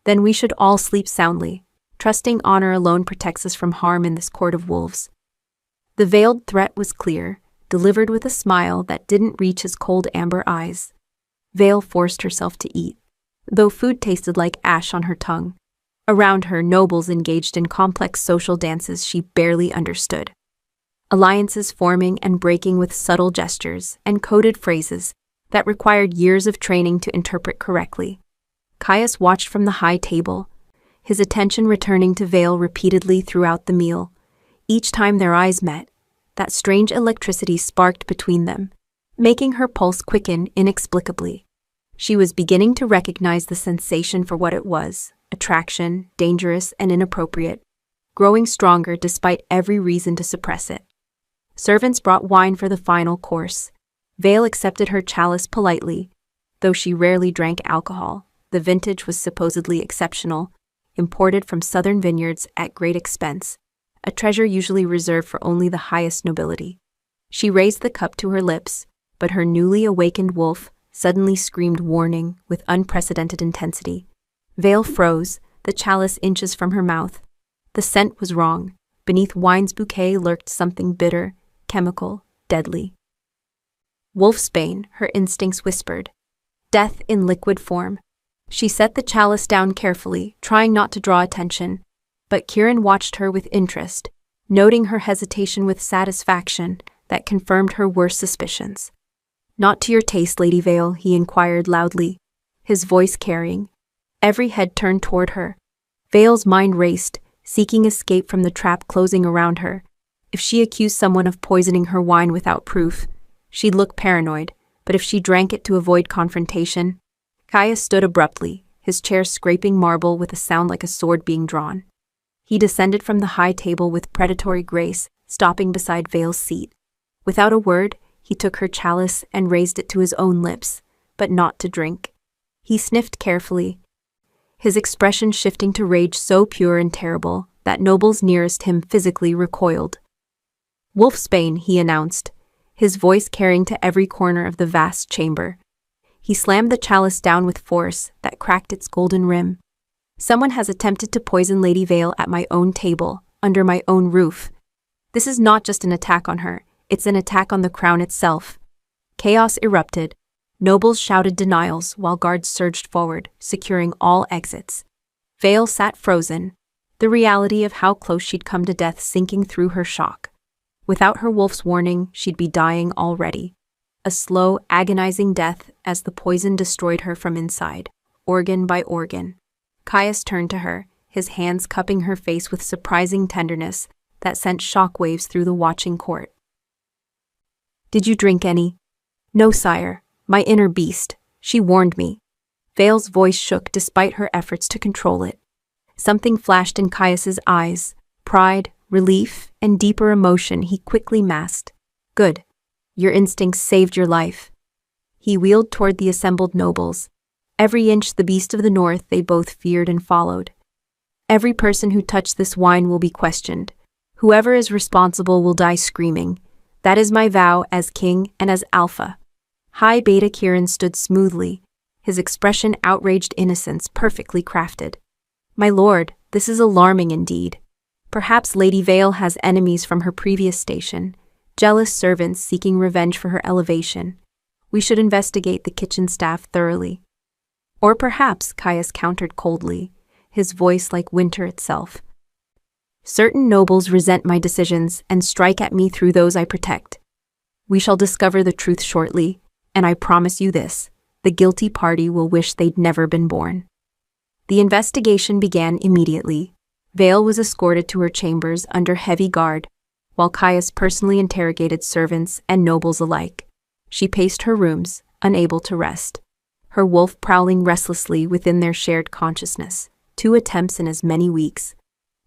Then we should all sleep soundly, trusting honor alone protects us from harm in this court of wolves. The veiled threat was clear, delivered with a smile that didn't reach his cold amber eyes. Vale forced herself to eat, though food tasted like ash on her tongue. Around her, nobles engaged in complex social dances she barely understood. Alliances forming and breaking with subtle gestures and coded phrases that required years of training to interpret correctly. Caius watched from the high table, his attention returning to Vale repeatedly throughout the meal. Each time their eyes met, that strange electricity sparked between them, making her pulse quicken inexplicably. She was beginning to recognize the sensation for what it was, attraction, dangerous and inappropriate, growing stronger despite every reason to suppress it. Servants brought wine for the final course. Vale accepted her chalice politely, though she rarely drank alcohol. The vintage was supposedly exceptional, imported from southern vineyards at great expense, a treasure usually reserved for only the highest nobility. She raised the cup to her lips, but her newly awakened wolf suddenly screamed warning with unprecedented intensity. Vale froze, the chalice inches from her mouth. The scent was wrong. Beneath wine's bouquet lurked something bitter, chemical, deadly. Wolfsbane, her instincts whispered. Death in liquid form. She set the chalice down carefully, trying not to draw attention, but Kieran watched her with interest, noting her hesitation with satisfaction that confirmed her worst suspicions. Not to your taste, Lady Vale, he inquired loudly, his voice carrying. Every head turned toward her. Vale's mind raced, seeking escape from the trap closing around her. If she accused someone of poisoning her wine without proof, she'd look paranoid, but if she drank it to avoid confrontation... Caius stood abruptly, his chair scraping marble with a sound like a sword being drawn. He descended from the high table with predatory grace, stopping beside Vale's seat. Without a word, he took her chalice and raised it to his own lips, but not to drink. He sniffed carefully, his expression shifting to rage so pure and terrible that nobles nearest him physically recoiled. Wolfsbane, he announced, his voice carrying to every corner of the vast chamber. He slammed the chalice down with force that cracked its golden rim. Someone has attempted to poison Lady Vale at my own table, under my own roof. This is not just an attack on her, it's an attack on the crown itself. Chaos erupted. Nobles shouted denials while guards surged forward, securing all exits. Vale sat frozen, the reality of how close she'd come to death sinking through her shock. Without her wolf's warning, she'd be dying already. A slow, agonizing death as the poison destroyed her from inside, organ by organ. Caius turned to her, his hands cupping her face with surprising tenderness that sent shockwaves through the watching court. Did you drink any? No, sire. My inner beast. She warned me. Vale's voice shook despite her efforts to control it. Something flashed in Caius's eyes, pride, relief, and deeper emotion he quickly masked. Good. Your instincts saved your life. He wheeled toward the assembled nobles. Every inch the beast of the north they both feared and followed. Every person who touched this wine will be questioned. Whoever is responsible will die screaming. That is my vow as king and as Alpha. High Beta Kieran stood smoothly, his expression outraged innocence perfectly crafted. My lord, this is alarming indeed. Perhaps Lady Vale has enemies from her previous station, jealous servants seeking revenge for her elevation. We should investigate the kitchen staff thoroughly. Or perhaps, Caius countered coldly, his voice like winter itself. Certain nobles resent my decisions and strike at me through those I protect. We shall discover the truth shortly, and I promise you this, the guilty party will wish they'd never been born. The investigation began immediately. Vale was escorted to her chambers under heavy guard, while Caius personally interrogated servants and nobles alike. She paced her rooms, unable to rest, her wolf prowling restlessly within their shared consciousness. 2 attempts in as many weeks.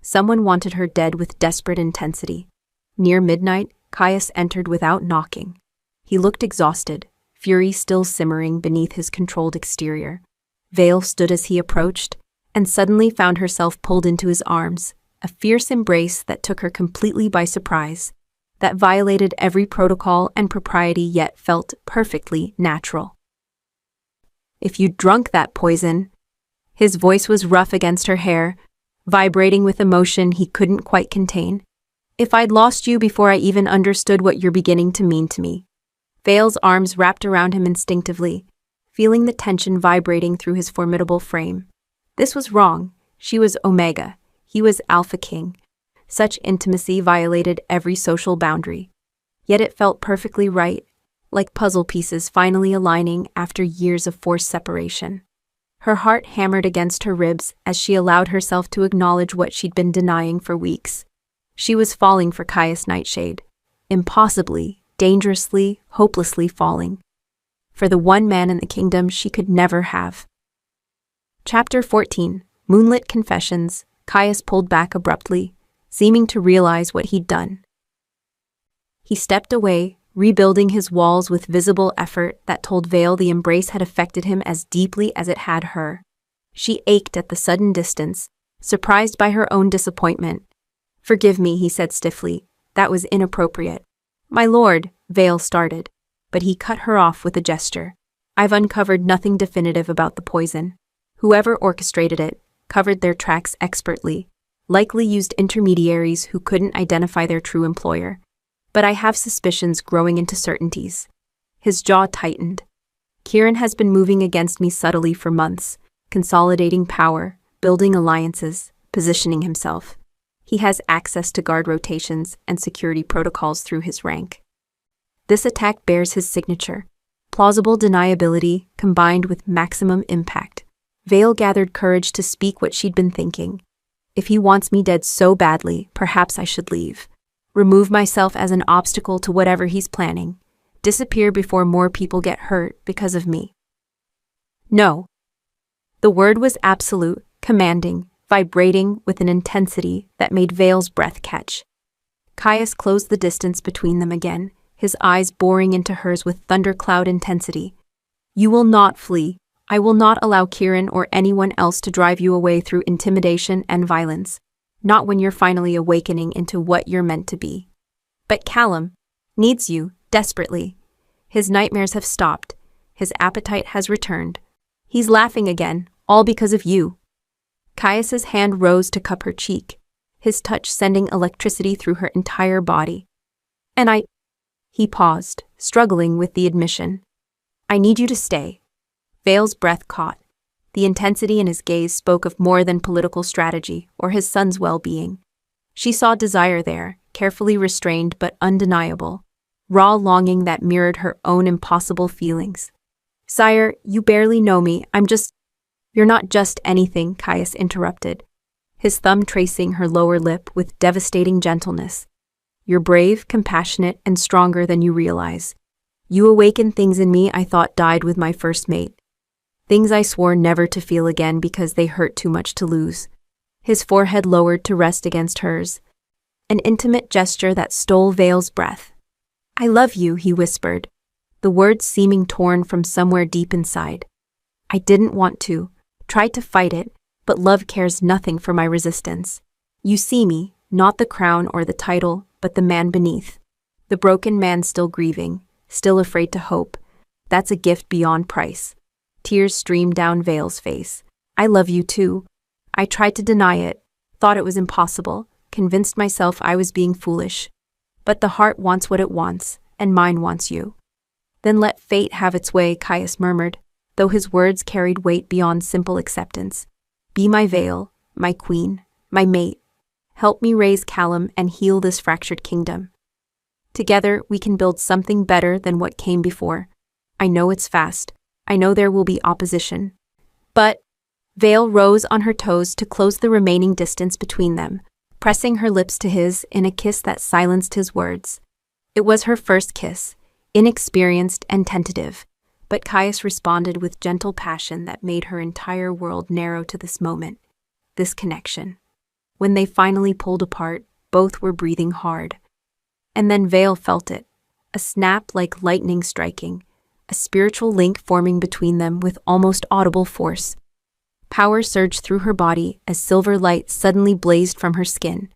Someone wanted her dead with desperate intensity. Near midnight, Caius entered without knocking. He looked exhausted, fury still simmering beneath his controlled exterior. Vale stood as he approached, and suddenly found herself pulled into his arms, a fierce embrace that took her completely by surprise, that violated every protocol and propriety yet felt perfectly natural. If you'd drunk that poison... His voice was rough against her hair, vibrating with emotion he couldn't quite contain. If I'd lost you before I even understood what you're beginning to mean to me. Vale's arms wrapped around him instinctively, feeling the tension vibrating through his formidable frame. This was wrong. She was Omega. He was Alpha King. Such intimacy violated every social boundary. Yet it felt perfectly right, like puzzle pieces finally aligning after years of forced separation. Her heart hammered against her ribs as she allowed herself to acknowledge what she'd been denying for weeks. She was falling for Caius Nightshade. Impossibly, dangerously, hopelessly falling. For the one man in the kingdom she could never have. Chapter 14. Moonlit Confessions. Caius pulled back abruptly, seeming to realize what he'd done. He stepped away, rebuilding his walls with visible effort that told Vale the embrace had affected him as deeply as it had her. She ached at the sudden distance, surprised by her own disappointment. Forgive me, he said stiffly. That was inappropriate. My lord, Vale started, but he cut her off with a gesture. I've uncovered nothing definitive about the poison. Whoever orchestrated it covered their tracks expertly, likely used intermediaries who couldn't identify their true employer. But I have suspicions growing into certainties. His jaw tightened. Kieran has been moving against me subtly for months, consolidating power, building alliances, positioning himself. He has access to guard rotations and security protocols through his rank. This attack bears his signature, plausible deniability combined with maximum impact. Vale gathered courage to speak what she'd been thinking. If he wants me dead so badly, perhaps I should leave. Remove myself as an obstacle to whatever he's planning. Disappear before more people get hurt because of me. No. The word was absolute, commanding, vibrating with an intensity that made Vale's breath catch. Caius closed the distance between them again, his eyes boring into hers with thundercloud intensity. You will not flee. I will not allow Kieran or anyone else to drive you away through intimidation and violence. Not when you're finally awakening into what you're meant to be. But Callum needs you desperately. His nightmares have stopped. His appetite has returned. He's laughing again, all because of you. Caius's hand rose to cup her cheek, his touch sending electricity through her entire body. And He paused, struggling with the admission. I need you to stay. Vale's breath caught. The intensity in his gaze spoke of more than political strategy or his son's well-being. She saw desire there, carefully restrained but undeniable, raw longing that mirrored her own impossible feelings. Sire, you barely know me, You're not just anything, Caius interrupted, his thumb tracing her lower lip with devastating gentleness. You're brave, compassionate, and stronger than you realize. You awaken things in me I thought died with my first mate. Things I swore never to feel again because they hurt too much to lose. His forehead lowered to rest against hers, an intimate gesture that stole Vale's breath. I love you, he whispered, the words seeming torn from somewhere deep inside. I didn't want to, tried to fight it, but love cares nothing for my resistance. You see me, not the crown or the title, but the man beneath. The broken man still grieving, still afraid to hope. That's a gift beyond price. Tears streamed down Vale's face. I love you too. I tried to deny it, thought it was impossible, convinced myself I was being foolish. But the heart wants what it wants, and mine wants you. Then let fate have its way, Caius murmured, though his words carried weight beyond simple acceptance. Be my Vale, my queen, my mate. Help me raise Callum and heal this fractured kingdom. Together, we can build something better than what came before. I know it's fast. I know there will be opposition. But Vale rose on her toes to close the remaining distance between them, pressing her lips to his in a kiss that silenced his words. It was her first kiss, inexperienced and tentative, but Caius responded with gentle passion that made her entire world narrow to this moment, this connection. When they finally pulled apart, both were breathing hard. And then Vale felt it, a snap like lightning striking, a spiritual link forming between them with almost audible force. Power surged through her body as silver light suddenly blazed from her skin,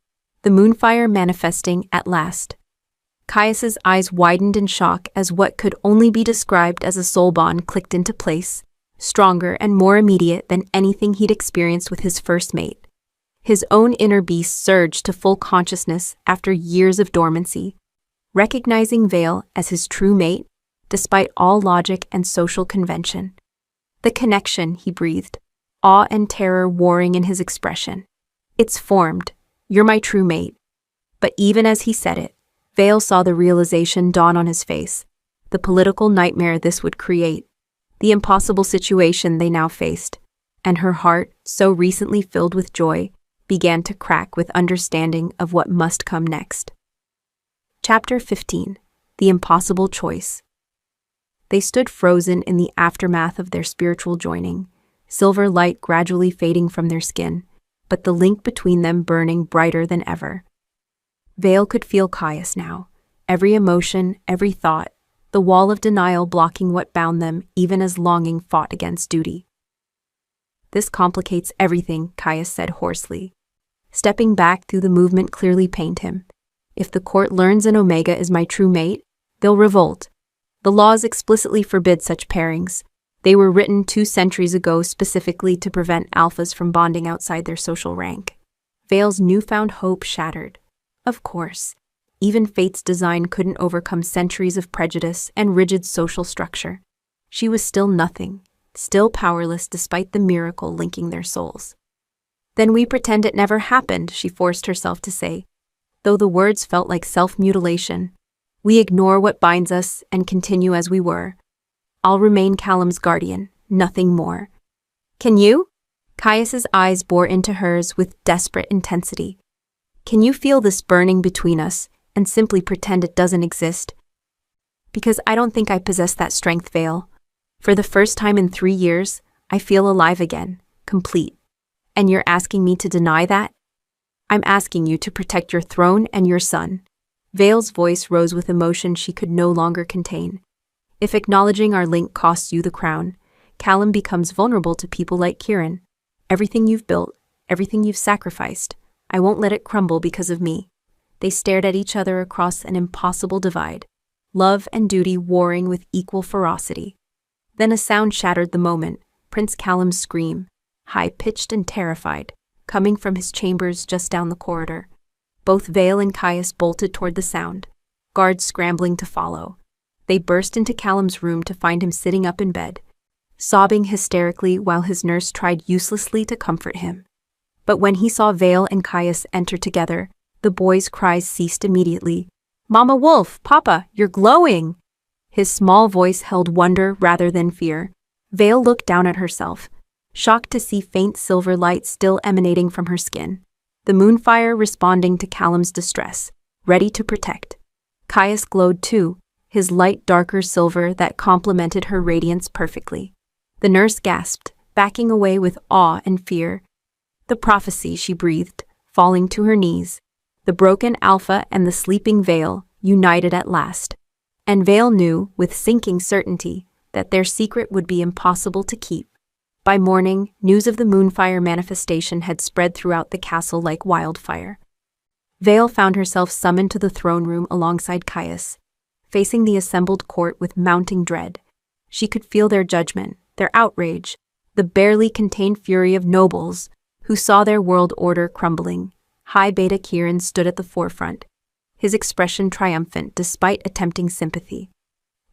the Moonfire manifesting at last. Caius's eyes widened in shock as what could only be described as a soul bond clicked into place, stronger and more immediate than anything he'd experienced with his first mate. His own inner beast surged to full consciousness after years of dormancy, recognizing Vale as his true mate, despite all logic and social convention. The connection, he breathed, awe and terror warring in his expression. It's formed. You're my true mate. But even as he said it, Vale saw the realization dawn on his face, the political nightmare this would create, the impossible situation they now faced, and her heart, so recently filled with joy, began to crack with understanding of what must come next. Chapter 15. The Impossible Choice. They stood frozen in the aftermath of their spiritual joining, silver light gradually fading from their skin, but the link between them burning brighter than ever. Vale could feel Caius now, every emotion, every thought, the wall of denial blocking what bound them even as longing fought against duty. This complicates everything, Caius said hoarsely. Stepping back through the movement clearly pained him. If the court learns an Omega is my true mate, they'll revolt. The laws explicitly forbid such pairings. They were written 2 centuries ago specifically to prevent alphas from bonding outside their social rank. Vale's newfound hope shattered. Of course. Even fate's design couldn't overcome centuries of prejudice and rigid social structure. She was still nothing, still powerless despite the miracle linking their souls. "Then we pretend it never happened," she forced herself to say, though the words felt like self-mutilation. "We ignore what binds us and continue as we were. I'll remain Callum's guardian, nothing more." "Can you?" Caius's eyes bore into hers with desperate intensity. "Can you feel this burning between us and simply pretend it doesn't exist?" "Because I don't think I possess that strength, Vale. For the first time in 3 years, I feel alive again, complete. And you're asking me to deny that?" "I'm asking you to protect your throne and your son." Vale's voice rose with emotion she could no longer contain. "If acknowledging our link costs you the crown, Callum becomes vulnerable to people like Kieran. Everything you've built, everything you've sacrificed, I won't let it crumble because of me." They stared at each other across an impossible divide, love and duty warring with equal ferocity. Then a sound shattered the moment, Prince Callum's scream, high-pitched and terrified, coming from his chambers just down the corridor. Both Vale and Caius bolted toward the sound, guards scrambling to follow. They burst into Callum's room to find him sitting up in bed, sobbing hysterically while his nurse tried uselessly to comfort him. But when he saw Vale and Caius enter together, the boy's cries ceased immediately. "Mama Wolf, Papa, you're glowing!" His small voice held wonder rather than fear. Vale looked down at herself, shocked to see faint silver light still emanating from her skin. The Moonfire responding to Callum's distress, ready to protect. Caius glowed too, his light darker silver that complemented her radiance perfectly. The nurse gasped, backing away with awe and fear. "The prophecy," she breathed, falling to her knees. The broken Alpha and the sleeping Vale, united at last. And Vale knew, with sinking certainty, that their secret would be impossible to keep. By morning, news of the Moonfire manifestation had spread throughout the castle like wildfire. Vale found herself summoned to the throne room alongside Caius, facing the assembled court with mounting dread. She could feel their judgment, their outrage, the barely contained fury of nobles who saw their world order crumbling. High Beta Kieran stood at the forefront, his expression triumphant despite attempting sympathy.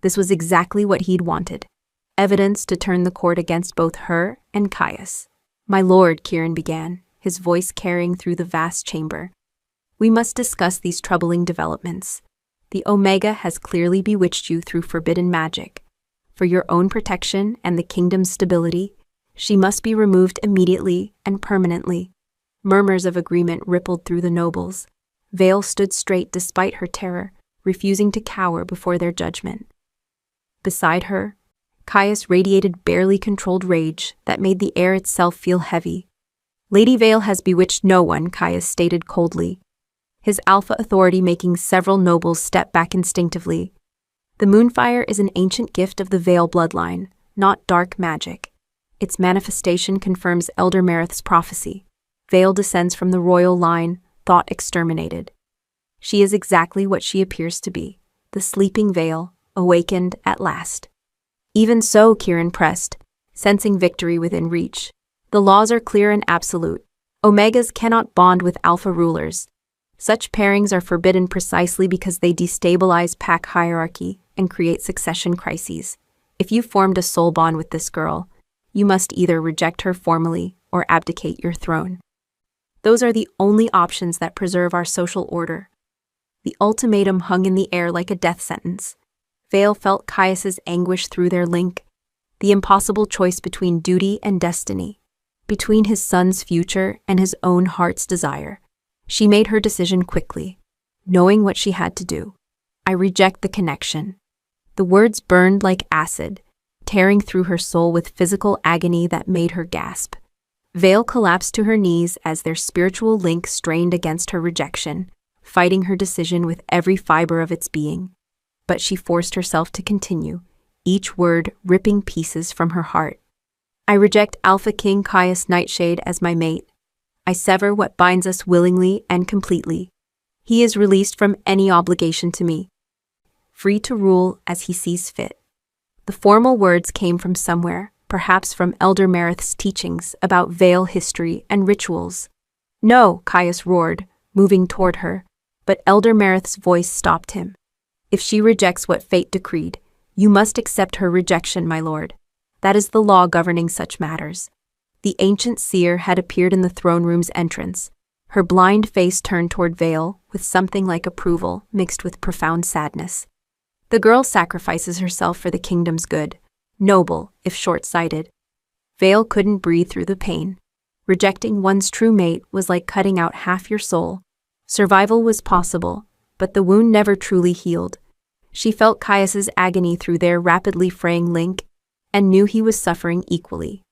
This was exactly what he'd wanted. Evidence to turn the court against both her and Caius. "My lord," Kieran began, his voice carrying through the vast chamber. "We must discuss these troubling developments. The Omega has clearly bewitched you through forbidden magic. For your own protection and the kingdom's stability, she must be removed immediately and permanently." Murmurs of agreement rippled through the nobles. Vale stood straight despite her terror, refusing to cower before their judgment. Beside her, Caius radiated barely controlled rage that made the air itself feel heavy. "Lady Vale has bewitched no one," Caius stated coldly, his alpha authority making several nobles step back instinctively. "The Moonfire is an ancient gift of the Vale bloodline, not dark magic. Its manifestation confirms Elder Merith's prophecy. Vale descends from the royal line, thought exterminated. She is exactly what she appears to be, the sleeping Vale, awakened at last." "Even so," Kieran pressed, sensing victory within reach. "The laws are clear and absolute. Omegas cannot bond with Alpha rulers. Such pairings are forbidden precisely because they destabilize pack hierarchy and create succession crises. If you formed a soul bond with this girl, you must either reject her formally or abdicate your throne. Those are the only options that preserve our social order." The ultimatum hung in the air like a death sentence. Vale felt Caius's anguish through their link, the impossible choice between duty and destiny, between his son's future and his own heart's desire. She made her decision quickly, knowing what she had to do. "I reject the connection." The words burned like acid, tearing through her soul with physical agony that made her gasp. Vale collapsed to her knees as their spiritual link strained against her rejection, fighting her decision with every fiber of its being. But she forced herself to continue, each word ripping pieces from her heart. "I reject Alpha King Caius Nightshade as my mate. I sever what binds us willingly and completely. He is released from any obligation to me, free to rule as he sees fit." The formal words came from somewhere, perhaps from Elder Merith's teachings about Vale history and rituals. "No," Caius roared, moving toward her, But Elder Marith's voice stopped him. If she rejects what fate decreed, you must accept her rejection, my lord. That is the law governing such matters. The ancient seer had appeared in the throne room's entrance, her blind face turned toward Vale with something like approval mixed with profound sadness. The girl sacrifices herself for the kingdom's good, noble if short-sighted. Vale couldn't breathe through the pain. Rejecting one's true mate was like cutting out half your soul. Survival was possible, but the wound never truly healed. She felt Caius's agony through their rapidly fraying link and knew he was suffering equally.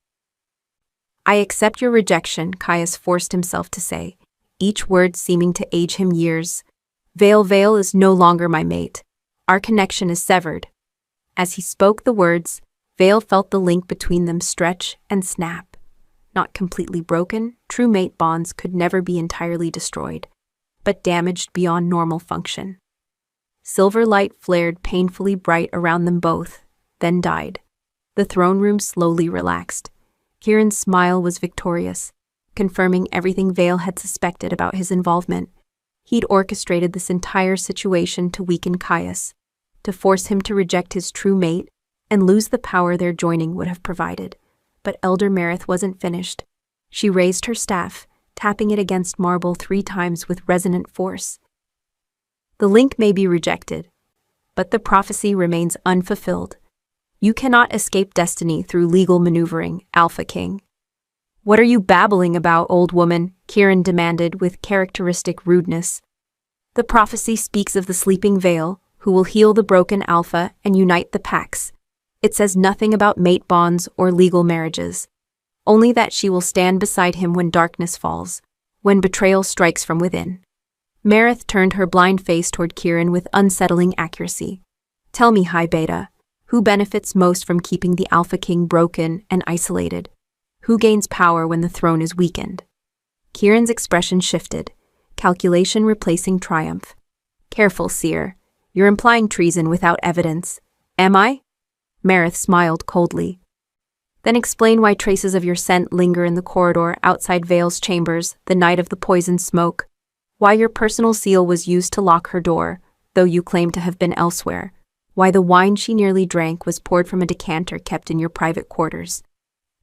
I accept your rejection, Caius forced himself to say, each word seeming to age him years. Vale is no longer my mate. Our connection is severed. As he spoke the words, Vale felt the link between them stretch and snap. Not completely broken, true mate bonds could never be entirely destroyed, but damaged beyond normal function. Silver light flared painfully bright around them both, then died. The throne room slowly relaxed. Kieran's smile was victorious, confirming everything Vale had suspected about his involvement. He'd orchestrated this entire situation to weaken Caius, to force him to reject his true mate and lose the power their joining would have provided. But Elder Marith wasn't finished. She raised her staff, tapping it against marble 3 times with resonant force. The link may be rejected, but the prophecy remains unfulfilled. You cannot escape destiny through legal maneuvering, Alpha King. What are you babbling about, old woman? Kieran demanded with characteristic rudeness. The prophecy speaks of the sleeping Vale, who will heal the broken Alpha and unite the packs. It says nothing about mate bonds or legal marriages, only that she will stand beside him when darkness falls, when betrayal strikes from within. Marith turned her blind face toward Kieran with unsettling accuracy. Tell me, High Beta, who benefits most from keeping the Alpha King broken and isolated? Who gains power when the throne is weakened? Kieran's expression shifted, calculation replacing triumph. Careful, seer. You're implying treason without evidence. Am I? Marith smiled coldly. Then explain why traces of your scent linger in the corridor outside Vale's chambers the night of the poisoned smoke. Why your personal seal was used to lock her door, though you claim to have been elsewhere. Why the wine she nearly drank was poured from a decanter kept in your private quarters.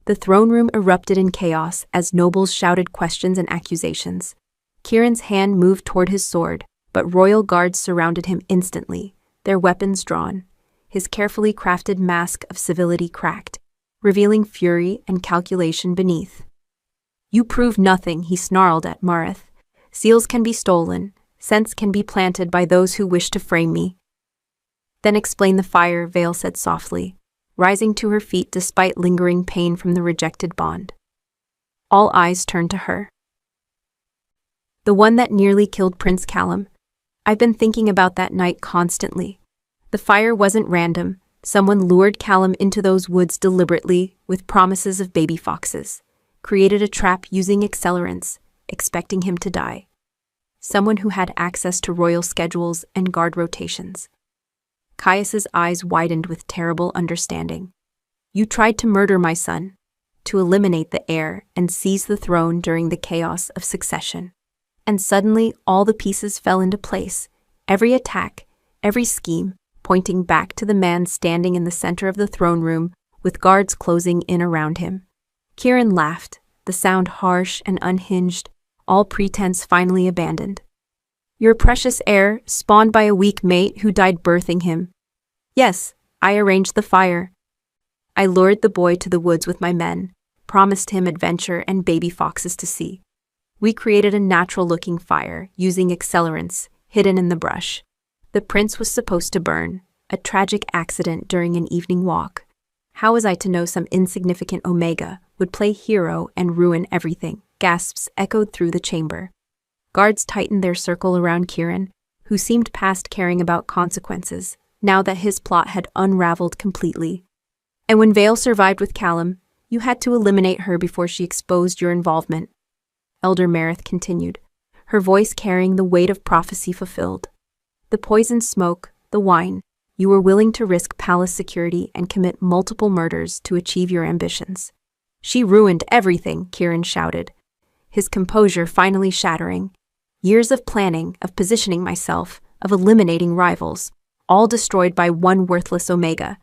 The throne room erupted in chaos as nobles shouted questions and accusations. Kieran's hand moved toward his sword, but royal guards surrounded him instantly, their weapons drawn. His carefully crafted mask of civility cracked, revealing fury and calculation beneath. You prove nothing, he snarled at Marith. Seals can be stolen, scents can be planted by those who wish to frame me. Then explain the fire, Vale said softly, rising to her feet despite lingering pain from the rejected bond. All eyes turned to her. The one that nearly killed Prince Callum. I've been thinking about that night constantly. The fire wasn't random. Someone lured Callum into those woods deliberately with promises of baby foxes, created a trap using accelerants, expecting him to die. Someone who had access to royal schedules and guard rotations. Caius's eyes widened with terrible understanding. You tried to murder my son, to eliminate the heir and seize the throne during the chaos of succession. And suddenly all the pieces fell into place, every attack, every scheme, pointing back to the man standing in the center of the throne room with guards closing in around him. Kieran laughed, the sound harsh and unhinged, all pretense finally abandoned. Your precious heir, spawned by a weak mate who died birthing him. Yes, I arranged the fire. I lured the boy to the woods with my men, promised him adventure and baby foxes to see. We created a natural-looking fire using accelerants hidden in the brush. The prince was supposed to burn, a tragic accident during an evening walk. How was I to know some insignificant Omega would play hero and ruin everything? Gasps echoed through the chamber. Guards tightened their circle around Kieran, who seemed past caring about consequences, now that his plot had unraveled completely. And when Vale survived with Callum, you had to eliminate her before she exposed your involvement. Elder Marith continued, her voice carrying the weight of prophecy fulfilled. The poisoned smoke, the wine, you were willing to risk palace security and commit multiple murders to achieve your ambitions. She ruined everything, Kieran shouted, his composure finally shattering. Years of planning, of positioning myself, of eliminating rivals, all destroyed by one worthless Omega.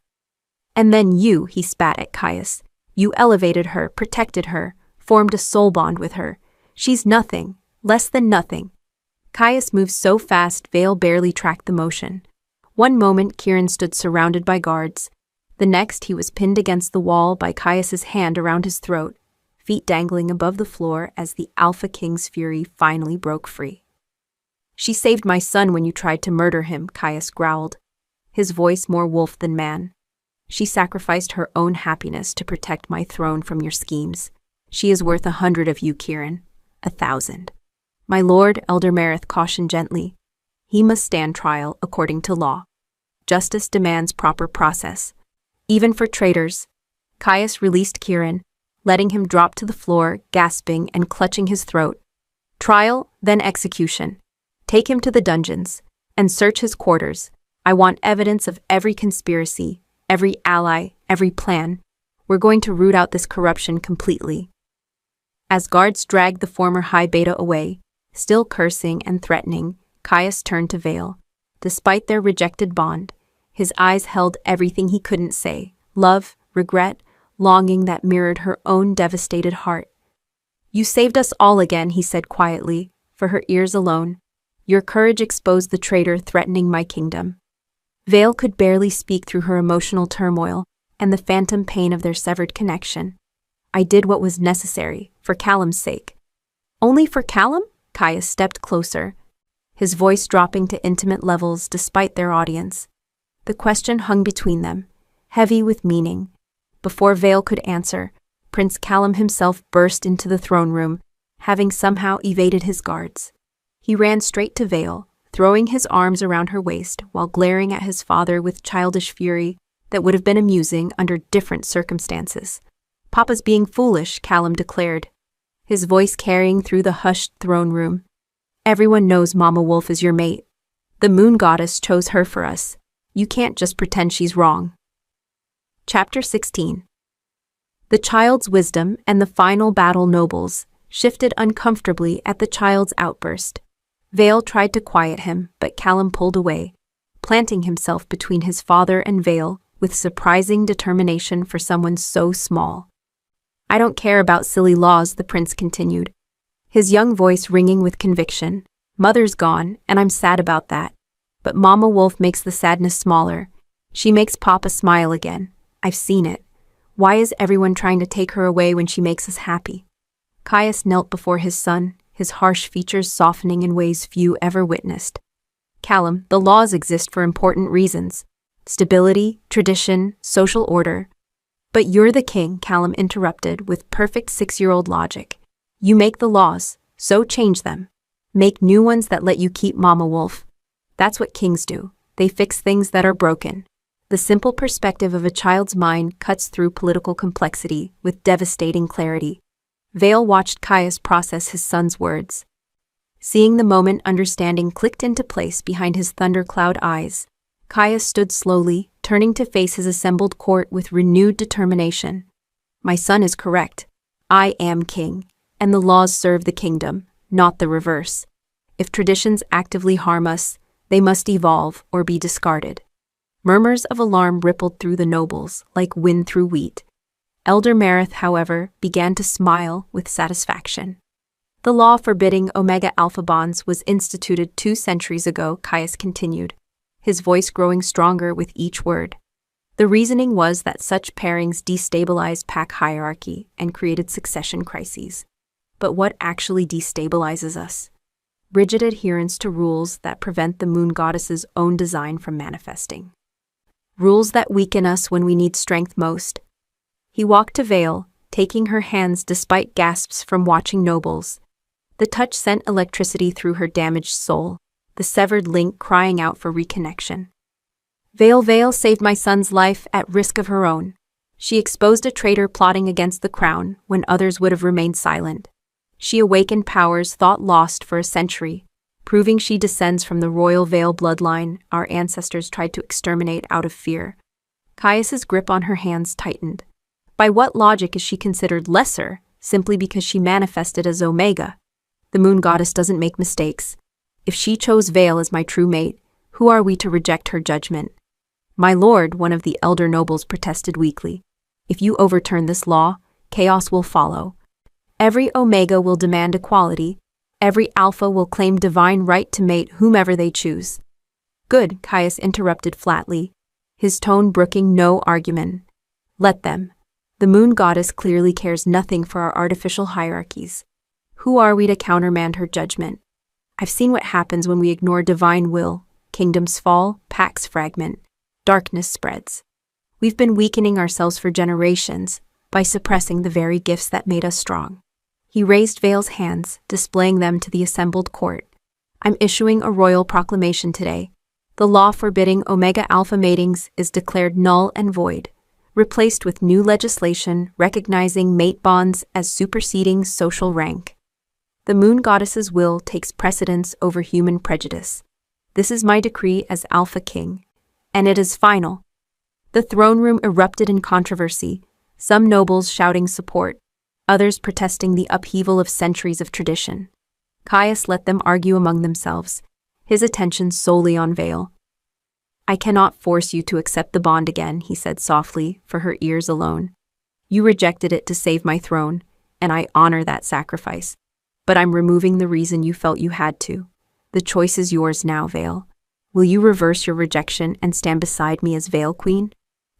And then you, he spat at Caius. You elevated her, protected her, formed a soul bond with her. She's nothing, less than nothing. Caius moved so fast Vale barely tracked the motion. One moment Kieran stood surrounded by guards. The next he was pinned against the wall by Caius's hand around his throat, feet dangling above the floor as the Alpha King's fury finally broke free. She saved my son when you tried to murder him, Caius growled, his voice more wolf than man. She sacrificed her own happiness to protect my throne from your schemes. She is worth 100 of you, Kieran. 1,000. My lord, Elder Merith cautioned gently. He must stand trial according to law. Justice demands proper process. Even for traitors. Caius released Kieran, letting him drop to the floor, gasping and clutching his throat. Trial, then execution. Take him to the dungeons, and search his quarters. I want evidence of every conspiracy, every ally, every plan. We're going to root out this corruption completely. As guards dragged the former High Beta away, still cursing and threatening, Caius turned to Vale. Despite their rejected bond, his eyes held everything he couldn't say, love, regret, longing that mirrored her own devastated heart. You saved us all again, he said quietly, for her ears alone. Your courage exposed the traitor threatening my kingdom. Vale could barely speak through her emotional turmoil and the phantom pain of their severed connection. I did what was necessary, for Callum's sake. Only for Callum? Caius stepped closer, his voice dropping to intimate levels despite their audience. The question hung between them, heavy with meaning. Before Vale could answer, Prince Callum himself burst into the throne room, having somehow evaded his guards. He ran straight to Vale, throwing his arms around her waist while glaring at his father with childish fury that would have been amusing under different circumstances. Papa's being foolish, Callum declared, his voice carrying through the hushed throne room. Everyone knows Mama Wolf is your mate. The moon goddess chose her for us. You can't just pretend she's wrong. Chapter 16. The child's wisdom and the final battle nobles shifted uncomfortably at the child's outburst. Vale tried to quiet him, but Callum pulled away, planting himself between his father and Vale with surprising determination for someone so small. I don't care about silly laws, the prince continued, his young voice ringing with conviction. Mother's gone, and I'm sad about that. But Mama Wolf makes the sadness smaller. She makes Papa smile again. I've seen it. Why is everyone trying to take her away when she makes us happy? Caius knelt before his son, his harsh features softening in ways few ever witnessed. Callum, the laws exist for important reasons. Stability, tradition, social order. But you're the king, Callum interrupted with perfect 6-year-old logic. You make the laws, so change them. Make new ones that let you keep Mama Wolf. That's what kings do. They fix things that are broken. The simple perspective of a child's mind cuts through political complexity with devastating clarity. Vale watched Caius process his son's words. Seeing the moment understanding clicked into place behind his thundercloud eyes, Caius stood slowly, turning to face his assembled court with renewed determination. My son is correct. I am king, and the laws serve the kingdom, not the reverse. If traditions actively harm us, they must evolve or be discarded. Murmurs of alarm rippled through the nobles, like wind through wheat. Elder Merith, however, began to smile with satisfaction. The law forbidding Omega Alpha bonds was instituted 2 centuries ago, Caius continued, his voice growing stronger with each word. The reasoning was that such pairings destabilized pack hierarchy and created succession crises. But what actually destabilizes us? Rigid adherence to rules that prevent the moon goddess's own design from manifesting. Rules that weaken us when we need strength most. He walked to Vale, taking her hands despite gasps from watching nobles. The touch sent electricity through her damaged soul, the severed link crying out for reconnection. Vale saved my son's life at risk of her own. She exposed a traitor plotting against the crown when others would have remained silent. She awakened powers thought lost for a century, proving she descends from the royal Vale bloodline our ancestors tried to exterminate out of fear. Caius's grip on her hands tightened. By what logic is she considered lesser, simply because she manifested as Omega? The moon goddess doesn't make mistakes. If she chose Vale as my true mate, who are we to reject her judgment? My lord, one of the elder nobles protested weakly. If you overturn this law, chaos will follow. Every Omega will demand equality. Every Alpha will claim divine right to mate whomever they choose. Good, Caius interrupted flatly, his tone brooking no argument. Let them. The moon goddess clearly cares nothing for our artificial hierarchies. Who are we to countermand her judgment? I've seen what happens when we ignore divine will. Kingdoms fall, pacts fragment, darkness spreads. We've been weakening ourselves for generations by suppressing the very gifts that made us strong. He raised Vale's hands, displaying them to the assembled court. I'm issuing a royal proclamation today. The law forbidding Omega Alpha matings is declared null and void, replaced with new legislation recognizing mate bonds as superseding social rank. The moon goddess's will takes precedence over human prejudice. This is my decree as Alpha King, and it is final. The throne room erupted in controversy, some nobles shouting support, others protesting the upheaval of centuries of tradition. Caius let them argue among themselves, his attention solely on Vale. I cannot force you to accept the bond again, he said softly, for her ears alone. You rejected it to save my throne, and I honor that sacrifice. But I'm removing the reason you felt you had to. The choice is yours now, Vale. Will you reverse your rejection and stand beside me as Vale Queen?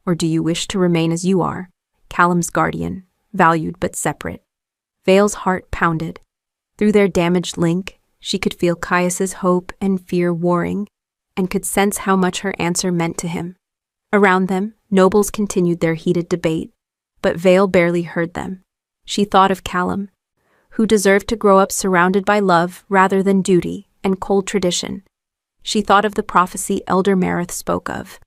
Or do you wish to remain as you are, Callum's guardian, valued but separate? Vale's heart pounded. Through their damaged link, she could feel Caius's hope and fear warring, and could sense how much her answer meant to him. Around them, nobles continued their heated debate, but Vale barely heard them. She thought of Callum, who deserved to grow up surrounded by love rather than duty and cold tradition. She thought of the prophecy Elder Mareth spoke of,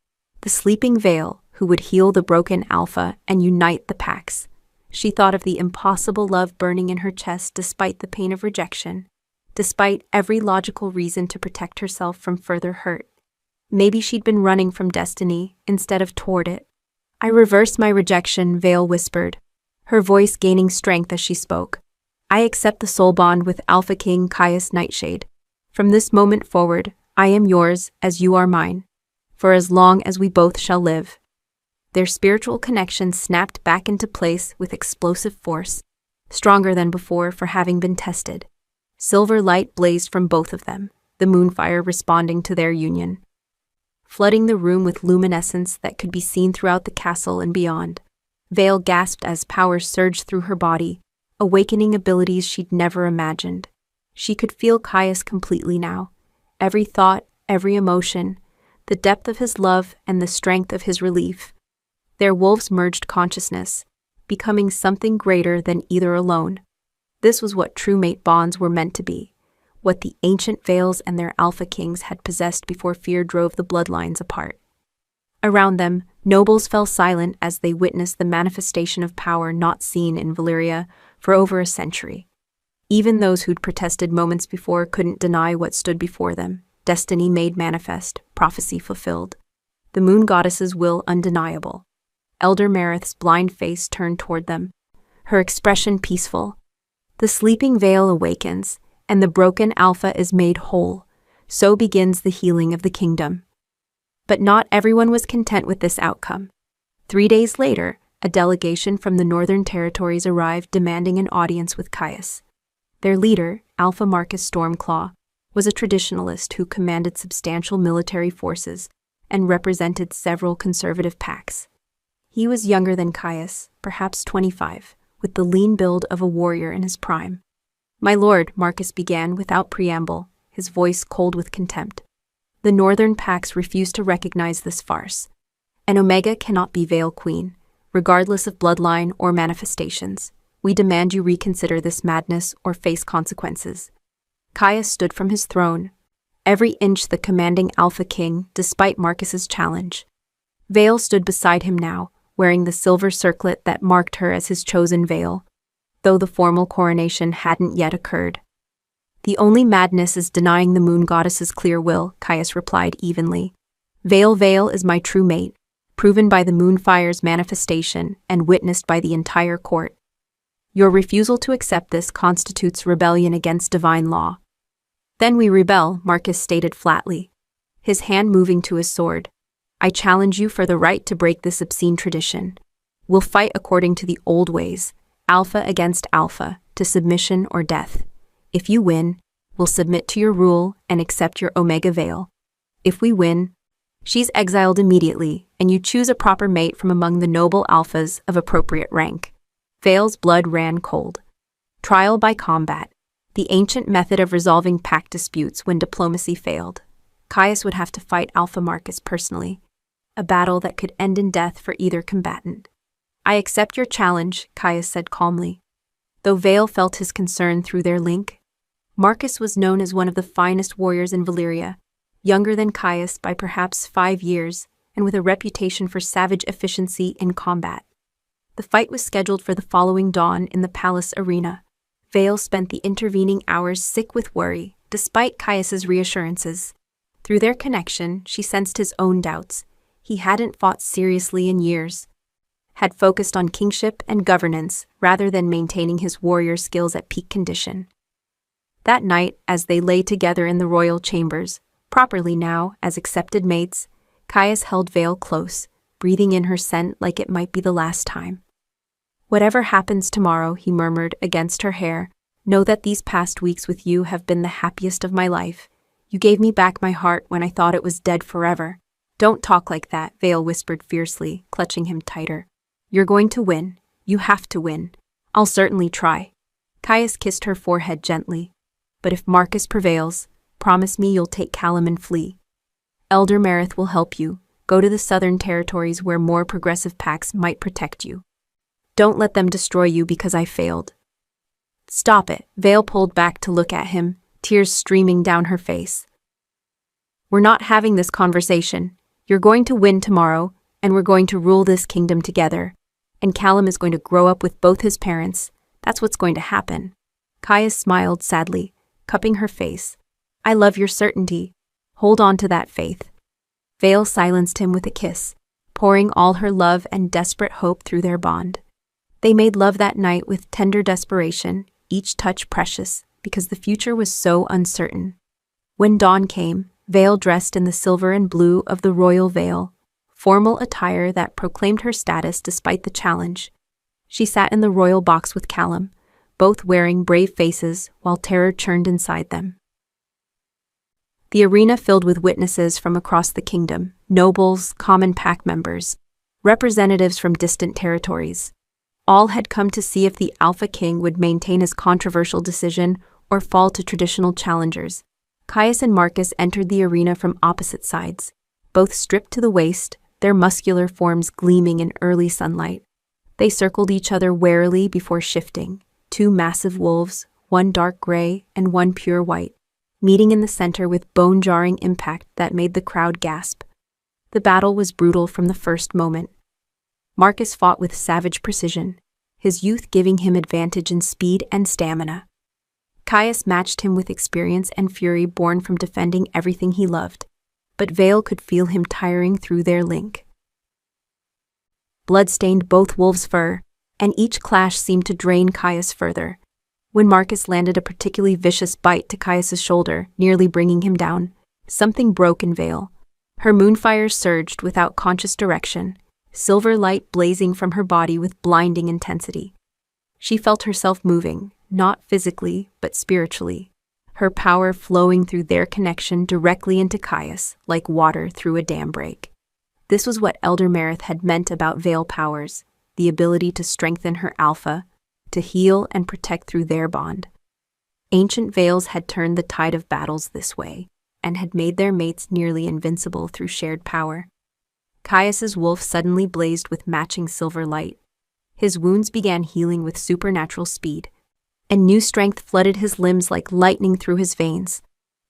the sleeping Vale who would heal the broken Alpha and unite the packs. She thought of the impossible love burning in her chest despite the pain of rejection, despite every logical reason to protect herself from further hurt. Maybe she'd been running from destiny instead of toward it. I reversed my rejection, Vale whispered, her voice gaining strength as she spoke. I accept the soul bond with Alpha King Caius Nightshade. From this moment forward, I am yours as you are mine, for as long as we both shall live. Their spiritual connection snapped back into place with explosive force, stronger than before for having been tested. Silver light blazed from both of them, the Moonfire responding to their union, flooding the room with luminescence that could be seen throughout the castle and beyond. Vale gasped as power surged through her body, awakening abilities she'd never imagined. She could feel Caius completely now. Every thought, every emotion, the depth of his love and the strength of his relief. Their wolves merged consciousness, becoming something greater than either alone. This was what true mate bonds were meant to be, what the ancient Vales and their Alpha Kings had possessed before fear drove the bloodlines apart. Around them, nobles fell silent as they witnessed the manifestation of power not seen in Valyria for over a century. Even those who'd protested moments before couldn't deny what stood before them, destiny made manifest, prophecy fulfilled. The moon goddess's will undeniable. Elder Mareth's blind face turned toward them, her expression peaceful. The sleeping Vale awakens, and the broken Alpha is made whole. So begins the healing of the kingdom. But not everyone was content with this outcome. 3 days later, a delegation from the Northern Territories arrived demanding an audience with Caius. Their leader, Alpha Marcus Stormclaw, was a traditionalist who commanded substantial military forces and represented several conservative pacts. He was younger than Caius, perhaps 25, with the lean build of a warrior in his prime. My lord, Marcus began without preamble, his voice cold with contempt. The northern pacts refused to recognize this farce. An Omega cannot be Vale Queen, regardless of bloodline or manifestations. We demand you reconsider this madness or face consequences. Caius stood from his throne, every inch the commanding Alpha King, despite Marcus's challenge. Vale stood beside him now, wearing the silver circlet that marked her as his chosen Vale, though the formal coronation hadn't yet occurred. The only madness is denying the moon goddess's clear will, Caius replied evenly. Vale is my true mate, proven by the Moonfire's manifestation and witnessed by the entire court. Your refusal to accept this constitutes rebellion against divine law. Then we rebel, Marcus stated flatly, his hand moving to his sword. I challenge you for the right to break this obscene tradition. We'll fight according to the old ways, alpha against alpha, to submission or death. If you win, we'll submit to your rule and accept your Omega Veil. If we win, she's exiled immediately, and you choose a proper mate from among the noble alphas of appropriate rank. Vale's blood ran cold. Trial by combat, the ancient method of resolving pact disputes when diplomacy failed. Caius would have to fight Alpha Marcus personally, a battle that could end in death for either combatant. I accept your challenge, Caius said calmly. Though Vale felt his concern through their link, Marcus was known as one of the finest warriors in Valyria, younger than Caius by perhaps 5 years, and with a reputation for savage efficiency in combat. The fight was scheduled for the following dawn in the palace arena. Vale spent the intervening hours sick with worry, despite Caius's reassurances. Through their connection, she sensed his own doubts. He hadn't fought seriously in years, had focused on kingship and governance rather than maintaining his warrior skills at peak condition. That night, as they lay together in the royal chambers, properly now as accepted mates, Caius held Vale close, breathing in her scent like it might be the last time. Whatever happens tomorrow, he murmured against her hair, know that these past weeks with you have been the happiest of my life. You gave me back my heart when I thought it was dead forever. Don't talk like that, Vale whispered fiercely, clutching him tighter. You're going to win. You have to win. I'll certainly try. Caius kissed her forehead gently. But if Marcus prevails, promise me you'll take Callum and flee. Elder Mareth will help you. Go to the southern territories where more progressive pacts might protect you. Don't let them destroy you because I failed. Stop it, Vale pulled back to look at him, tears streaming down her face. We're not having this conversation. You're going to win tomorrow, and we're going to rule this kingdom together. And Callum is going to grow up with both his parents. That's what's going to happen. Caius smiled sadly, cupping her face. I love your certainty. Hold on to that faith. Vale silenced him with a kiss, pouring all her love and desperate hope through their bond. They made love that night with tender desperation, each touch precious, because the future was so uncertain. When dawn came, Vale dressed in the silver and blue of the royal veil, formal attire that proclaimed her status despite the challenge. She sat in the royal box with Callum, both wearing brave faces while terror churned inside them. The arena filled with witnesses from across the kingdom, nobles, common pack members, representatives from distant territories. All had come to see if the Alpha King would maintain his controversial decision or fall to traditional challengers. Caius and Marcus entered the arena from opposite sides, both stripped to the waist, their muscular forms gleaming in early sunlight. They circled each other warily before shifting, 2 massive wolves, one dark gray and one pure white, meeting in the center with bone-jarring impact that made the crowd gasp. The battle was brutal from the first moment. Marcus fought with savage precision, his youth giving him advantage in speed and stamina. Caius matched him with experience and fury born from defending everything he loved, but Vale could feel him tiring through their link. Blood stained both wolves' fur, and each clash seemed to drain Caius further. When Marcus landed a particularly vicious bite to Caius's shoulder, nearly bringing him down, something broke in Vale. Her moonfire surged without conscious direction, silver light blazing from her body with blinding intensity. She felt herself moving, not physically, but spiritually, her power flowing through their connection directly into Caius, like water through a dam break. This was what Elder Mareth had meant about Vale powers, the ability to strengthen her alpha, to heal and protect through their bond. Ancient Vales had turned the tide of battles this way, and had made their mates nearly invincible through shared power. Caius's wolf suddenly blazed with matching silver light. His wounds began healing with supernatural speed, and new strength flooded his limbs like lightning through his veins.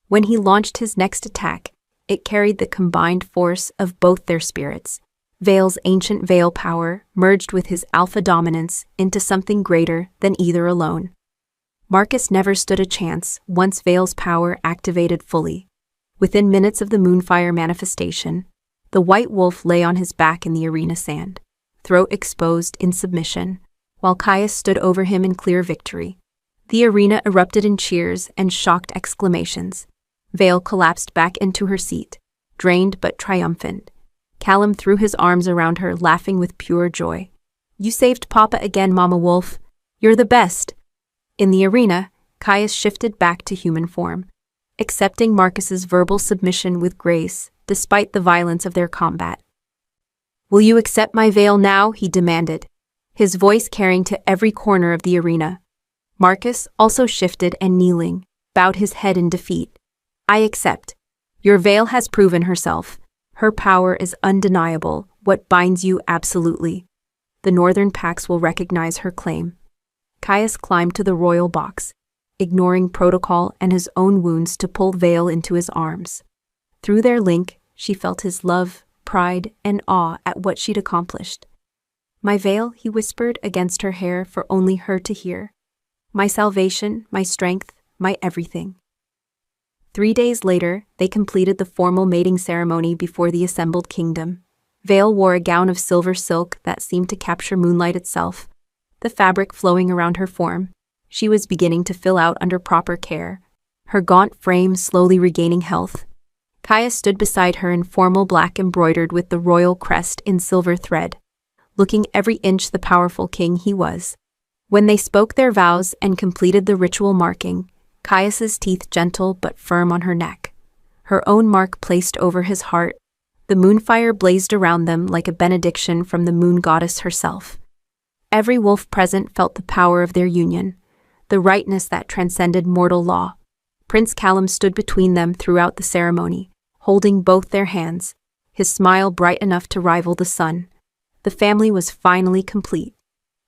When he launched his next attack, it carried the combined force of both their spirits. Vale's ancient Vale power merged with his alpha dominance into something greater than either alone. Marcus never stood a chance once Vale's power activated fully. Within minutes of the Moonfire manifestation, the white wolf lay on his back in the arena sand, throat exposed in submission, while Caius stood over him in clear victory. The arena erupted in cheers and shocked exclamations. Vale collapsed back into her seat, drained but triumphant. Callum threw his arms around her, laughing with pure joy. "You saved Papa again, Mama Wolf. You're the best." In the arena, Caius shifted back to human form, accepting Marcus's verbal submission with grace, despite the violence of their combat. "Will you accept my veil now?" he demanded, his voice carrying to every corner of the arena. Marcus also shifted and, kneeling, bowed his head in defeat. "I accept. Your veil has proven herself. Her power is undeniable, what binds you absolutely. The northern pacts will recognize her claim." Caius climbed to the royal box, ignoring protocol and his own wounds to pull Vale into his arms. Through their link, she felt his love, pride, and awe at what she'd accomplished. "My Vale," he whispered against her hair for only her to hear. "My salvation, my strength, my everything." 3 days later, they completed the formal mating ceremony before the assembled kingdom. Vale wore a gown of silver silk that seemed to capture moonlight itself, the fabric flowing around her form. She was beginning to fill out under proper care, her gaunt frame slowly regaining health. Caius stood beside her in formal black embroidered with the royal crest in silver thread, looking every inch the powerful king he was. When they spoke their vows and completed the ritual marking, Caius's teeth gentle but firm on her neck, her own mark placed over his heart, the moonfire blazed around them like a benediction from the moon goddess herself. Every wolf present felt the power of their union, the rightness that transcended mortal law. Prince Callum stood between them throughout the ceremony, holding both their hands, his smile bright enough to rival the sun. The family was finally complete.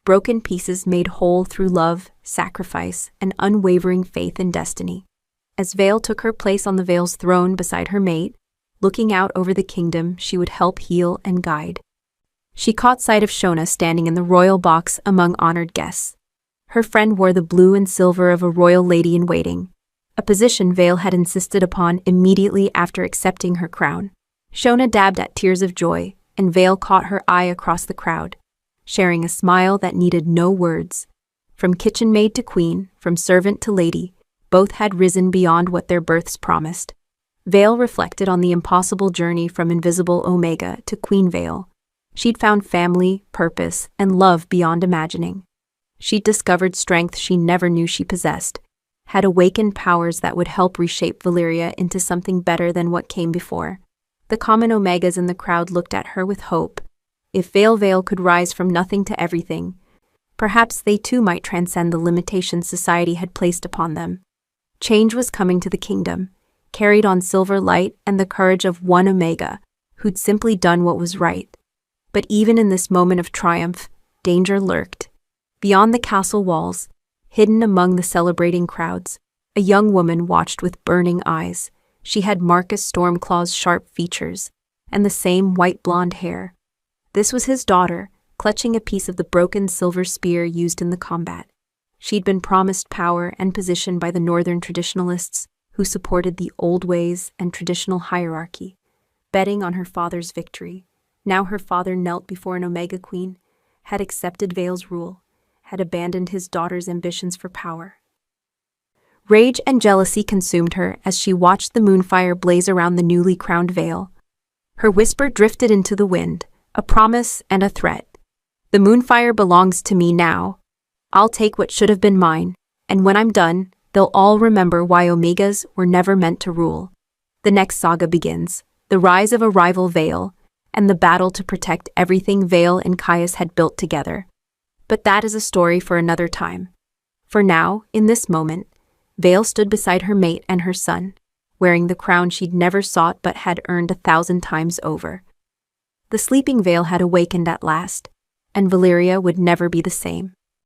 Broken pieces made whole through love, sacrifice, and unwavering faith in destiny. As Vale took her place on the Vale's throne beside her mate, looking out over the kingdom she would help heal and guide. She caught sight of Shona standing in the royal box among honored guests. Her friend wore the blue and silver of a royal lady-in-waiting, a position Vale had insisted upon immediately after accepting her crown. Shona dabbed at tears of joy, and Vale caught her eye across the crowd, sharing a smile that needed no words. From kitchen maid to queen, from servant to lady, both had risen beyond what their births promised. Vale reflected on the impossible journey from invisible Omega to Queen Vale. She'd found family, purpose, and love beyond imagining. She'd discovered strength she never knew she possessed, had awakened powers that would help reshape Valyria into something better than what came before. The common Omegas in the crowd looked at her with hope. If Vale could rise from nothing to everything, perhaps they too might transcend the limitations society had placed upon them. Change was coming to the kingdom, carried on silver light and the courage of one Omega, who'd simply done what was right. But even in this moment of triumph, danger lurked. Beyond the castle walls, hidden among the celebrating crowds, a young woman watched with burning eyes. She had Marcus Stormclaw's sharp features and the same white blonde hair. This was his daughter, clutching a piece of the broken silver spear used in the combat. She'd been promised power and position by the northern traditionalists, who supported the old ways and traditional hierarchy, betting on her father's victory. Now her father knelt before an Omega Queen, had accepted Vale's rule, had abandoned his daughter's ambitions for power. Rage and jealousy consumed her as she watched the moonfire blaze around the newly crowned Vale. Her whisper drifted into the wind, a promise and a threat. "The moonfire belongs to me now. I'll take what should have been mine, and when I'm done, they'll all remember why Omegas were never meant to rule." The next saga begins, the rise of a rival Vale, and the battle to protect everything Vale and Caius had built together. But that is a story for another time. For now, in this moment, Vale stood beside her mate and her son, wearing the crown she'd never sought but had earned 1,000 times over. The sleeping Vale had awakened at last, and Valyria would never be the same.